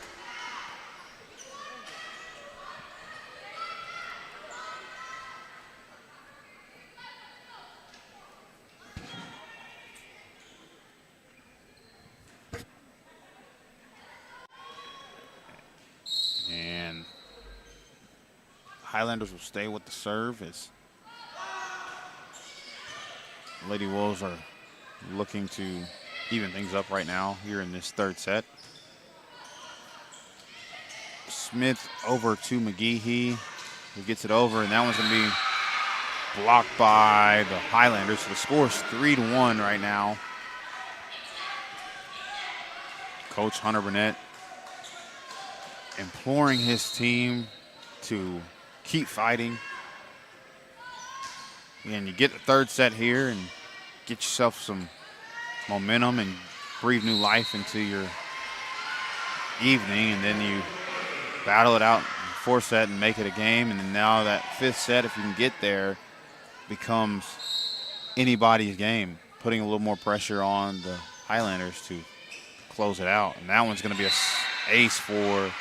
And Highlanders will stay with the serve as Lady Wolves are looking to even things up right now here in this third set. Smith over to McGehee, who gets it over, and that one's going to be blocked by the Highlanders. So the score is 3-1 right now. Coach Hunter Burnett imploring his team to keep fighting. And you get the third set here and get yourself some momentum and breathe new life into your evening, and then you battle it out in the fourth set and make it a game. And then now that fifth set, if you can get there, becomes anybody's game, putting a little more pressure on the Highlanders to close it out. And that one's going to be an ace for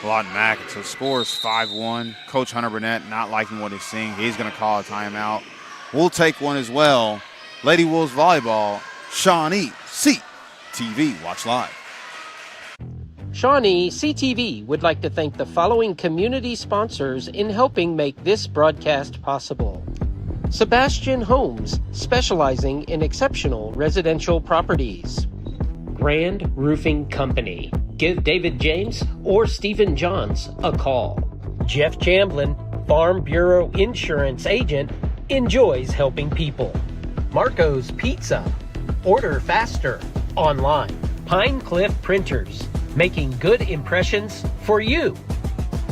Lawton Mac. So the score is 5-1. Coach Hunter Burnett not liking what he's seeing. He's going to call a timeout. We'll take one as well. Lady Wolves Volleyball, ShawneeCTV. Watch live. ShawneeCTV would like to thank the following community sponsors in helping make this broadcast possible. Sebastian Homes, specializing in exceptional residential properties. Grand Roofing Company. Give David James or Stephen Johns a call. Jeff Chamblin, Farm Bureau Insurance Agent, enjoys helping people. Marco's Pizza. Order faster. Online. Pine Cliff Printers. Making good impressions for you.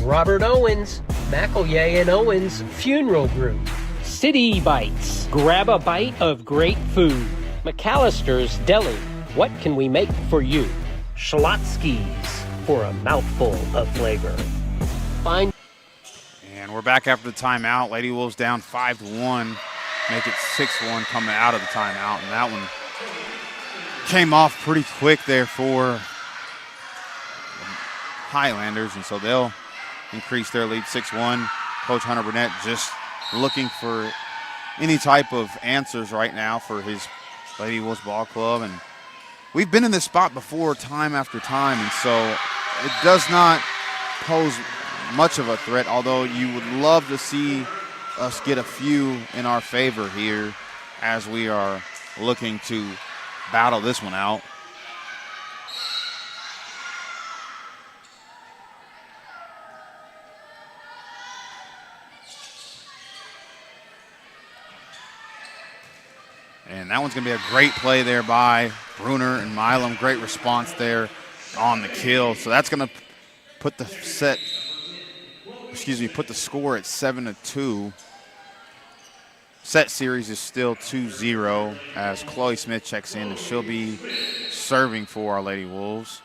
Robert Owens, McElroy and Owens Funeral Group. City Bites. Grab a bite of great food. McAllister's Deli. What can we make for you? Schlotzsky's for a mouthful of flavor. Find. And we're back after the timeout. Lady Wolves down 5-1. Make it 6-1 coming out of the timeout. And that one came off pretty quick there for Highlanders, and so they'll increase their lead 6-1. Coach Hunter Burnett just looking for any type of answers right now for his Lady Wolves Ball Club. And we've been in this spot before time after time, and so it does not pose much of a threat, although you would love to see us get a few in our favor here as we are looking to battle this one out. And that one's going to be a great play there by Bruner and Milam. Great response there on the kill. So that's going to put the put the score at 7-2. Set series is still 2-0 as Chloe Smith checks in, and she'll be serving for our Lady Wolves.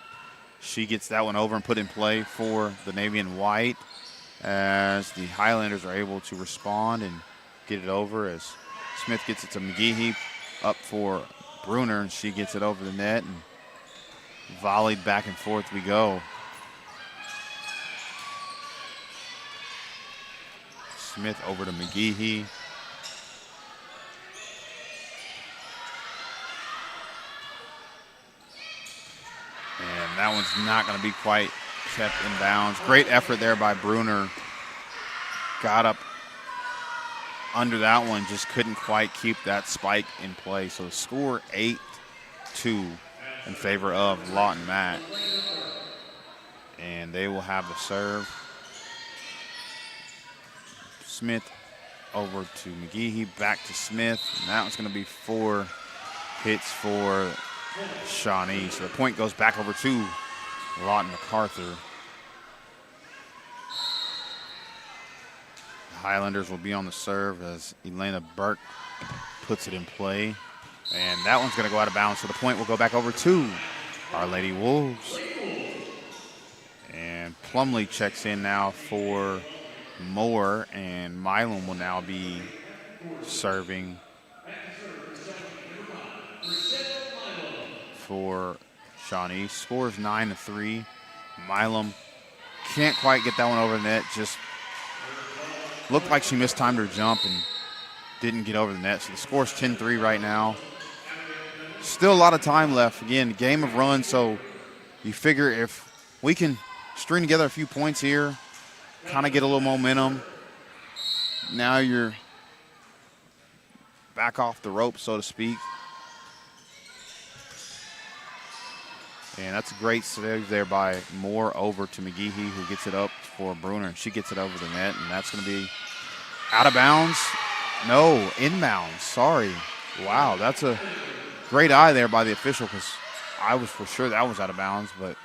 She gets that one over and put in play for the Navy and White as the Highlanders are able to respond and get it over as Smith gets it to McGehee. Up for Bruner, and she gets it over the net and volleyed back and forth we go. Smith over to McGehee. And that one's not going to be quite kept in bounds. Great effort there by Bruner. Got up under that one, just couldn't quite keep that spike in play. So the score 8-2 in favor of Lawton Mac. And they will have the serve. Smith over to McGehee, back to Smith. And that one's going to be 4 hits for Shawnee. So the point goes back over to Lawton MacArthur. Highlanders will be on the serve as Elena Burke puts it in play. And that one's going to go out of bounds, so the point will go back over to our Lady Wolves. And Plumley checks in now for Moore, and Milam will now be serving for Shawnee. Scores 9-3. Milam can't quite get that one over the net, just looked like she mistimed her jump and didn't get over the net. So the score's 10-3 right now. Still a lot of time left. Again, game of runs, so you figure if we can string together a few points here, kind of get a little momentum, now you're back off the rope, so to speak. And that's a great save there by Moore over to McGehee, who gets it up for Bruner. She gets it over the net, and that's going to be out of bounds. No, inbounds. Sorry. Wow, that's a great eye there by the official, because I was for sure that was out of bounds, but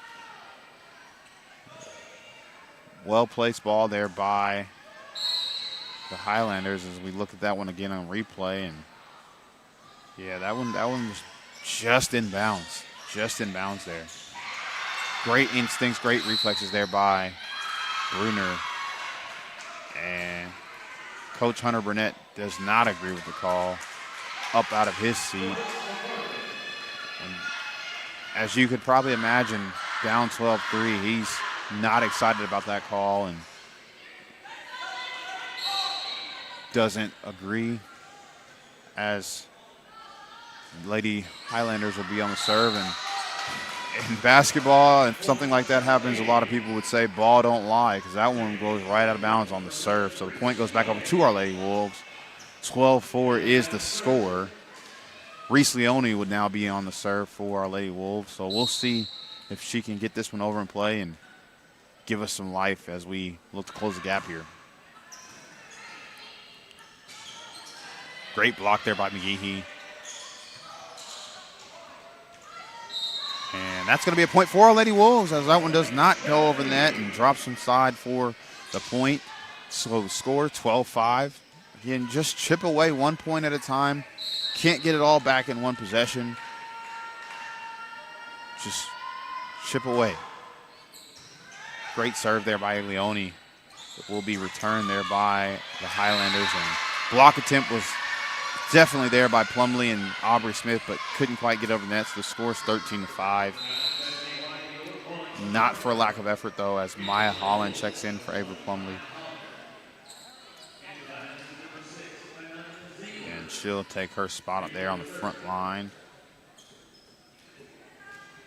well-placed ball there by the Highlanders as we look at that one again on replay. And yeah, that one was just in bounds. Just in bounds there. Great instincts, great reflexes there by Bruner. And Coach Hunter Burnett does not agree with the call. Up out of his seat. And as you could probably imagine, down 12-3, he's not excited about that call and doesn't agree, as Lady Highlanders will be on the serve. And in basketball, if something like that happens, a lot of people would say ball don't lie, because that one goes right out of bounds on the serve. So the point goes back over to our Lady Wolves. 12-4 is the score. Reese Leone would now be on the serve for our Lady Wolves. So we'll see if she can get this one over and play and give us some life as we look to close the gap here. Great block there by McGehee. And that's going to be a point for our Lady Wolves, as that one does not go over the net and drops inside for the point. So the score, 12-5. Again, just chip away 1 point at a time. Can't get it all back in one possession. Just chip away. Great serve there by Leone. It will be returned there by the Highlanders. And block attempt was definitely there by Plumlee and Aubrey Smith, but couldn't quite get over the net. So the score is 13-5. Not for a lack of effort, though, as Maya Holland checks in for Ava Plumlee. And she'll take her spot up there on the front line.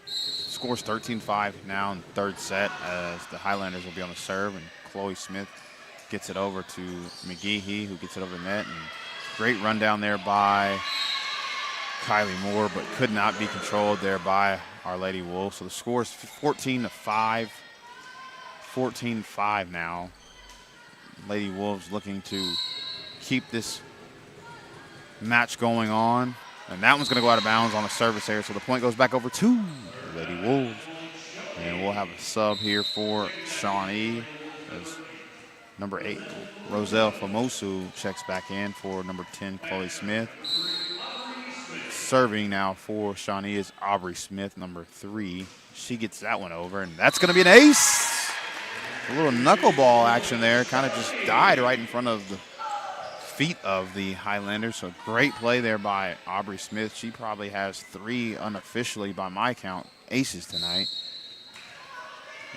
Scores 13-5 now in the third set, as the Highlanders will be on the serve, and Chloe Smith gets it over to McGehee, who gets it over the net. And great run down there by Kylie Moore, but could not be controlled there by our Lady Wolves. So the score is 14-5. 14-5 now. Lady Wolves looking to keep this match going on. And that one's going to go out of bounds on the service area. So the point goes back over to Lady Wolves. And we'll have a sub here for Shawnee, as number 8, Roselle Famosu, checks back in for number 10, Chloe Smith. Serving now for Shawnee is Aubrey Smith, number 3. She gets that one over, and that's going to be an ace. A little knuckleball action there. Kind of just died right in front of the feet of the Highlanders. So great play there by Aubrey Smith. She probably has 3 unofficially, by my count, aces tonight.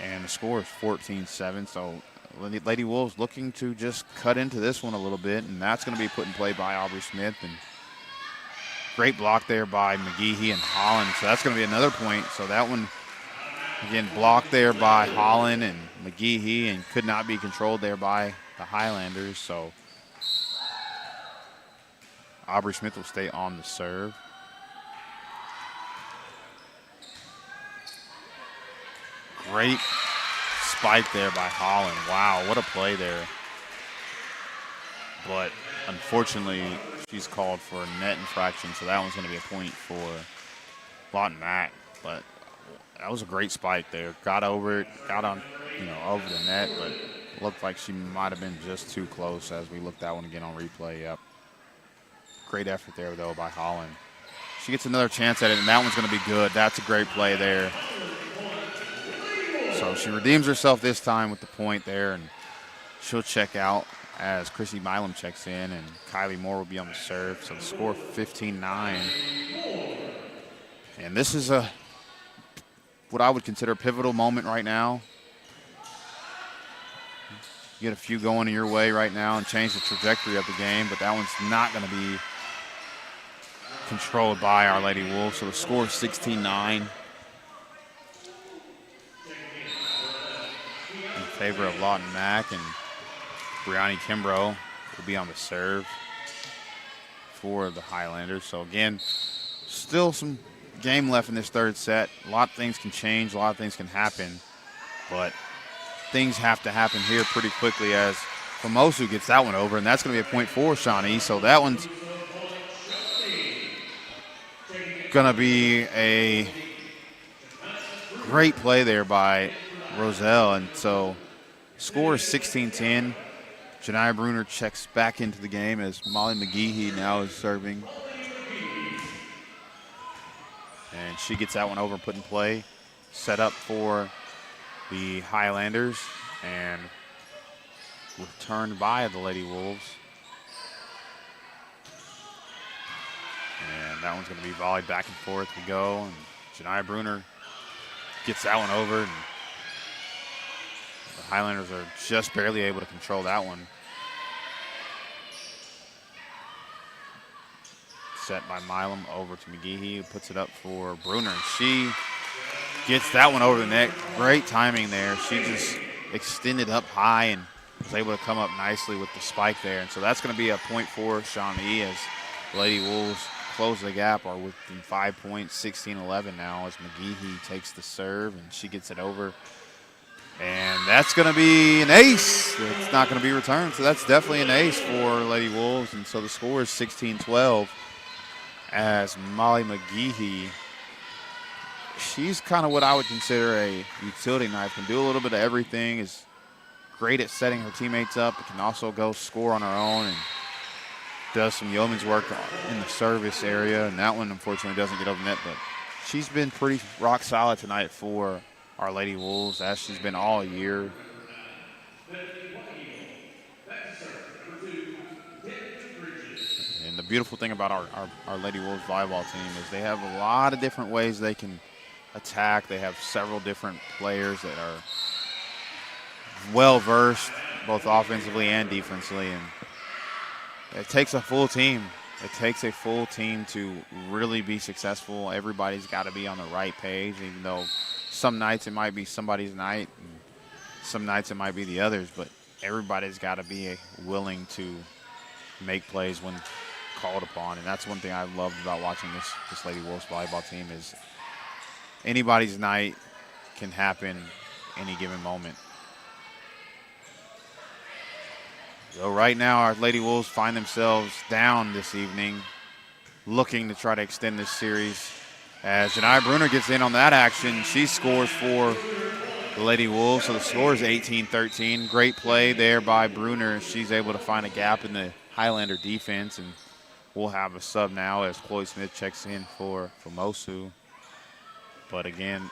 And the score is 14-7. So Lady Wolves looking to just cut into this one a little bit, and that's going to be put in play by Aubrey Smith. And great block there by McGehee and Holland. So that's going to be another point. So that one, again, blocked there by Holland and McGehee, and could not be controlled there by the Highlanders. So Aubrey Smith will stay on the serve. Great spike there by Holland. Wow, what a play there. But unfortunately, she's called for a net infraction, so that one's going to be a point for Lawton Mac. But that was a great spike there. Got over it, got on, over the net, but looked like she might have been just too close as we looked that one again on replay. Yep. Great effort there, though, by Holland. She gets another chance at it, and that one's going to be good. That's a great play there. So she redeems herself this time with the point there, and she'll check out as Chrissy Milam checks in, and Kylie Moore will be on the serve. So the score 15-9. And this is what I would consider a pivotal moment right now. Get a few going in your way right now and change the trajectory of the game, but that one's not going to be controlled by our Lady Wolves. So the score is 16-9 in favor of Lawton Mac, and Brianni Kimbrough will be on the serve for the Highlanders. So again, still some game left in this third set. A lot of things can change. A lot of things can happen. But things have to happen here pretty quickly as Famosu gets that one over, and that's going to be a point for Shawnee. So that one's going to be a great play there by Roselle. And so score is 16-10. Janiyah Bruner checks back into the game as Molly McGeehee now is serving. And she gets that one over, put in play. Set up for the Highlanders and returned by the Lady Wolves. And that one's going to be volleyed back and forth. We go, and Janiyah Bruner gets that one over. And the Highlanders are just barely able to control that one. Set by Milam over to McGeehee, who puts it up for Bruner. She gets that one over the net. Great timing there. She just extended up high and was able to come up nicely with the spike there. And so that's going to be a point for Shawnee as Lady Wolves close the gap, are within 5 points, 16-11 now as McGeehee takes the serve and she gets it over. And that's going to be an ace. It's not going to be returned. So that's definitely an ace for Lady Wolves. And so the score is 16-12 as Molly McGeehee, she's kind of what I would consider a utility knife. Can do a little bit of everything, is great at setting her teammates up, but can also go score on her own and does some yeoman's work in the service area. And that one, unfortunately, doesn't get over net, but she's been pretty rock solid tonight for our Lady Wolves, as she's been all year. And the beautiful thing about our Lady Wolves volleyball team is they have a lot of different ways they can attack. They have several different players that are well-versed, both offensively and defensively. And it takes a full team. It takes a full team to really be successful. Everybody's got to be on the right page, even though some nights it might be somebody's night, and some nights it might be the others, but everybody's got to be willing to make plays when called upon. And that's one thing I've loved about watching this Lady Wolves volleyball team is anybody's night can happen any given moment. So right now our Lady Wolves find themselves down this evening, looking to try to extend this series. As Janiyah Bruner gets in on that action, she scores for the Lady Wolves. So the score is 18-13. Great play there by Bruner. She's able to find a gap in the Highlander defense, and we'll have a sub now as Chloe Smith checks in for Mosu. But again,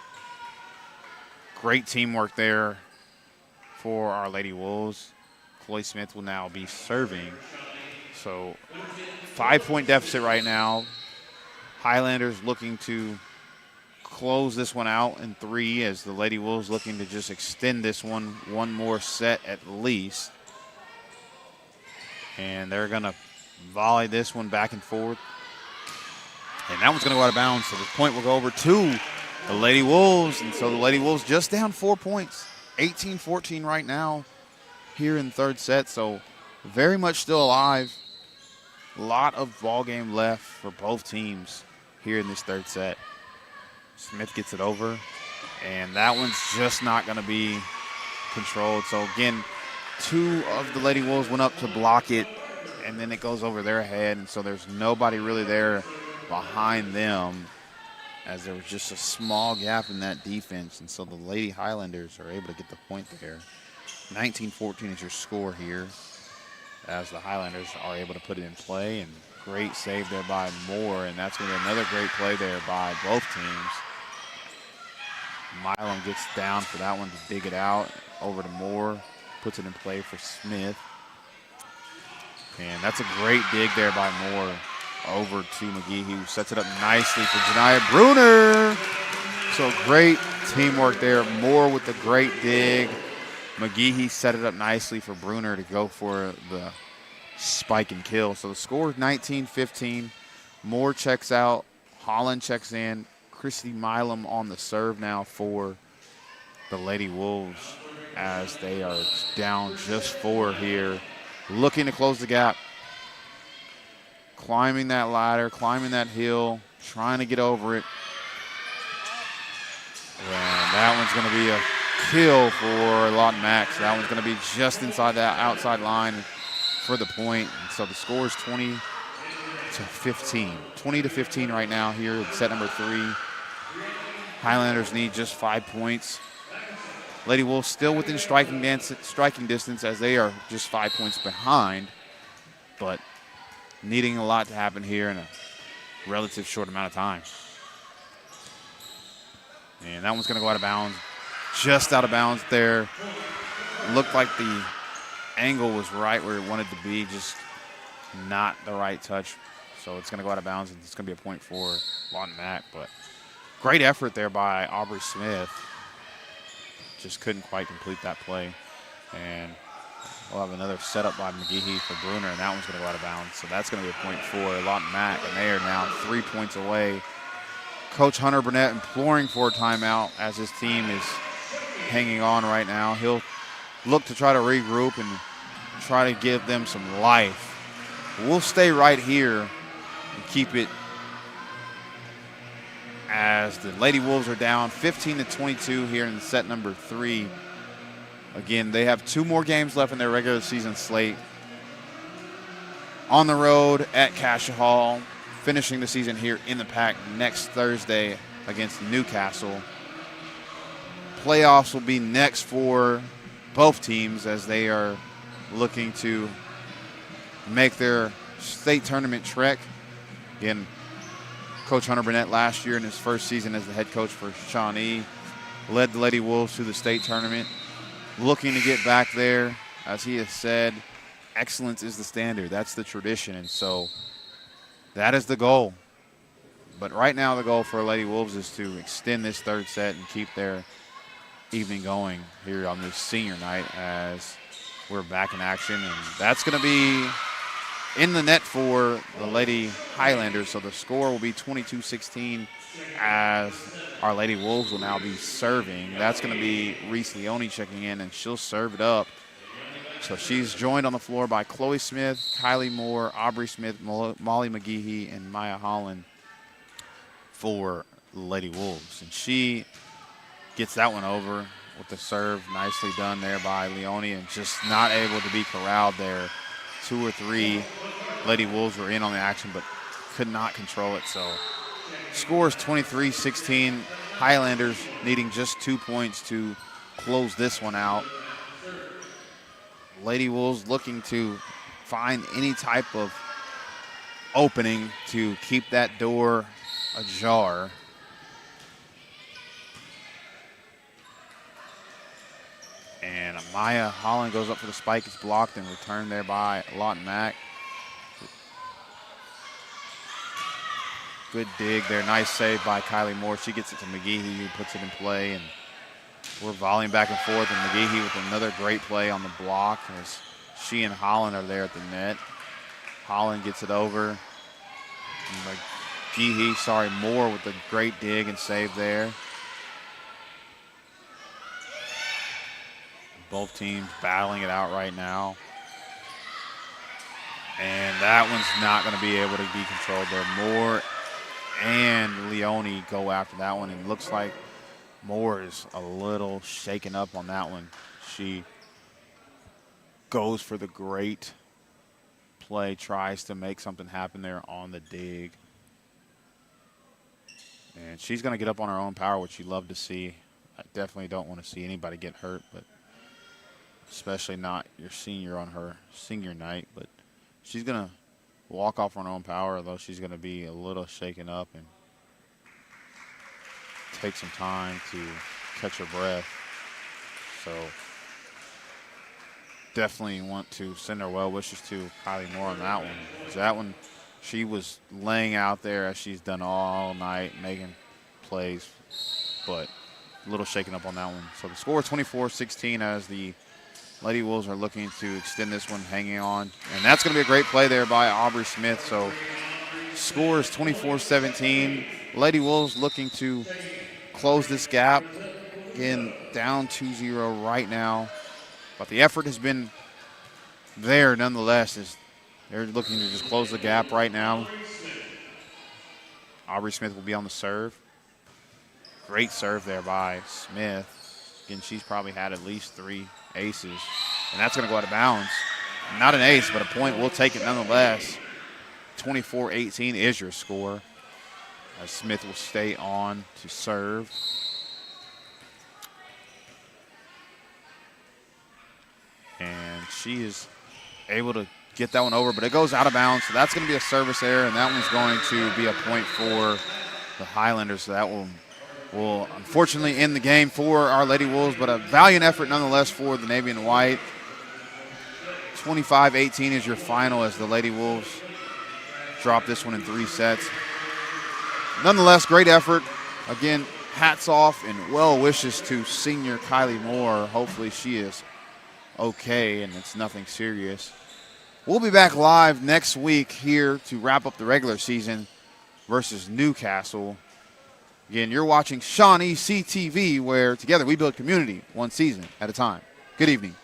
great teamwork there for our Lady Wolves. Chloe Smith will now be serving. So 5-point deficit right now. Highlanders looking to close this one out in 3 as the Lady Wolves looking to just extend this one more set at least. And they're going to volley this one back and forth. And that one's going to go out of bounds. So the point will go over to the Lady Wolves. And so the Lady Wolves just down 4 points. 18-14 right now here in the third set. So very much still alive. A lot of ball game left for both teams here in this third set. Smith gets it over. And that one's just not going to be controlled. So again, 2 of the Lady Wolves went up to block it, and then it goes over their head, and so there's nobody really there behind them, as there was just a small gap in that defense, and so the Lady Highlanders are able to get the point there. 19-14 is your score here, as the Highlanders are able to put it in play, and great save there by Moore, and that's going to be another great play there by both teams. Milam gets down for that one to dig it out, over to Moore, puts it in play for Smith. And that's a great dig there by Moore over to McGeehee, who sets it up nicely for Janiyah Bruner. So great teamwork there. Moore with the great dig. McGeehee set it up nicely for Bruner to go for the spike and kill. So the score is 19-15. Moore checks out. Holland checks in. Christy Milam on the serve now for the Lady Wolves, as they are down just 4 here, looking to close the gap. Climbing that ladder, climbing that hill, trying to get over it. And that one's going to be a kill for Lawton Mac. So that one's going to be just inside that outside line for the point. And so the score is 20-15. 20-15 right now here in set number 3. Highlanders need just 5 points. Lady Wolves still within striking distance as they are just 5 points behind, but needing a lot to happen here in a relative short amount of time. And that one's going to go out of bounds. Just out of bounds there. Looked like the angle was right where it wanted to be, just not the right touch. So it's going to go out of bounds, and it's going to be a point for Lawton Mac. But great effort there by Aubrey Smith. Just couldn't quite complete that play. And we'll have another setup by McGehee for Bruner, and that one's going to go out of bounds. So that's going to be a point for Lawton Mac, and they are now 3 points away. Coach Hunter Burnett imploring for a timeout as his team is hanging on right now. He'll look to try to regroup and try to give them some life. We'll stay right here and keep it as the Lady Wolves are down 15-22 here in set number 3. Again, they have 2 more games left in their regular season slate. On the road at Cassia Hall, finishing the season here in the PAC next Thursday against Newcastle. Playoffs will be next for both teams as they are looking to make their state tournament trek. Again, Coach Hunter Burnett last year in his first season as the head coach for Shawnee led the Lady Wolves to the state tournament. Looking to get back there, as he has said, excellence is the standard. That's the tradition, and so that is the goal. But right now the goal for Lady Wolves is to extend this third set and keep their evening going here on this senior night as we're back in action. And that's going to be in the net for the Lady Highlanders. So the score will be 22-16 as our Lady Wolves will now be serving. That's going to be Reese Leone checking in, and she'll serve it up. So she's joined on the floor by Chloe Smith, Kylie Moore, Aubrey Smith, Molly McGehee, and Maya Holland for Lady Wolves. And she gets that one over with the serve. Nicely done there by Leone, and just not able to be corralled there. 2 or 3 Lady Wolves were in on the action but could not control it. So scores 23-16. Highlanders needing just 2 points to close this one out. Lady Wolves looking to find any type of opening to keep that door ajar. And Maya Holland goes up for the spike. It's blocked and returned there by Lawton Mac. Good dig there. Nice save by Kylie Moore. She gets it to McGehee, who puts it in play. And we're volleying back and forth. And McGehee with another great play on the block as she and Holland are there at the net. Holland gets it over. And Moore with a great dig and save there. Both teams battling it out right now. And that one's not going to be able to be controlled there. Moore and Leone go after that one, and looks like Moore is a little shaken up on that one. She goes for the great play, tries to make something happen there on the dig. And she's going to get up on her own power, which you love to see. I definitely don't want to see anybody get hurt, but especially not your senior on her senior night. But she's going to walk off on her own power, although she's going to be a little shaken up and take some time to catch her breath. So definitely want to send her well wishes to Kylie Moore on that one. So that one, she was laying out there as she's done all night, making plays, but a little shaken up on that one. So the score is 24-16 as the Lady Wolves are looking to extend this one, hanging on. And that's going to be a great play there by Aubrey Smith. So score is 24-17. Lady Wolves looking to close this gap. Again, down 2-0 right now. But the effort has been there nonetheless, as they're looking to just close the gap right now. Aubrey Smith will be on the serve. Great serve there by Smith. Again, she's probably had at least 3 aces, and that's going to go out of bounds. Not an ace, but a point. We'll take it nonetheless. 24-18 is your score, as Smith will stay on to serve. And she is able to get that one over, but it goes out of bounds, so that's going to be a service error, and that one's going to be a point for the Highlanders. So that will unfortunately end the game for our Lady Wolves, but a valiant effort nonetheless for the Navy and White. 25-18 is your final, as the Lady Wolves drop this one in 3 sets. Nonetheless, great effort. Again, hats off and well wishes to senior Kylie Moore. Hopefully she is okay and it's nothing serious. We'll be back live next week here to wrap up the regular season versus Newcastle. Again, you're watching ShawneeCTV, where together we build community one season at a time. Good evening.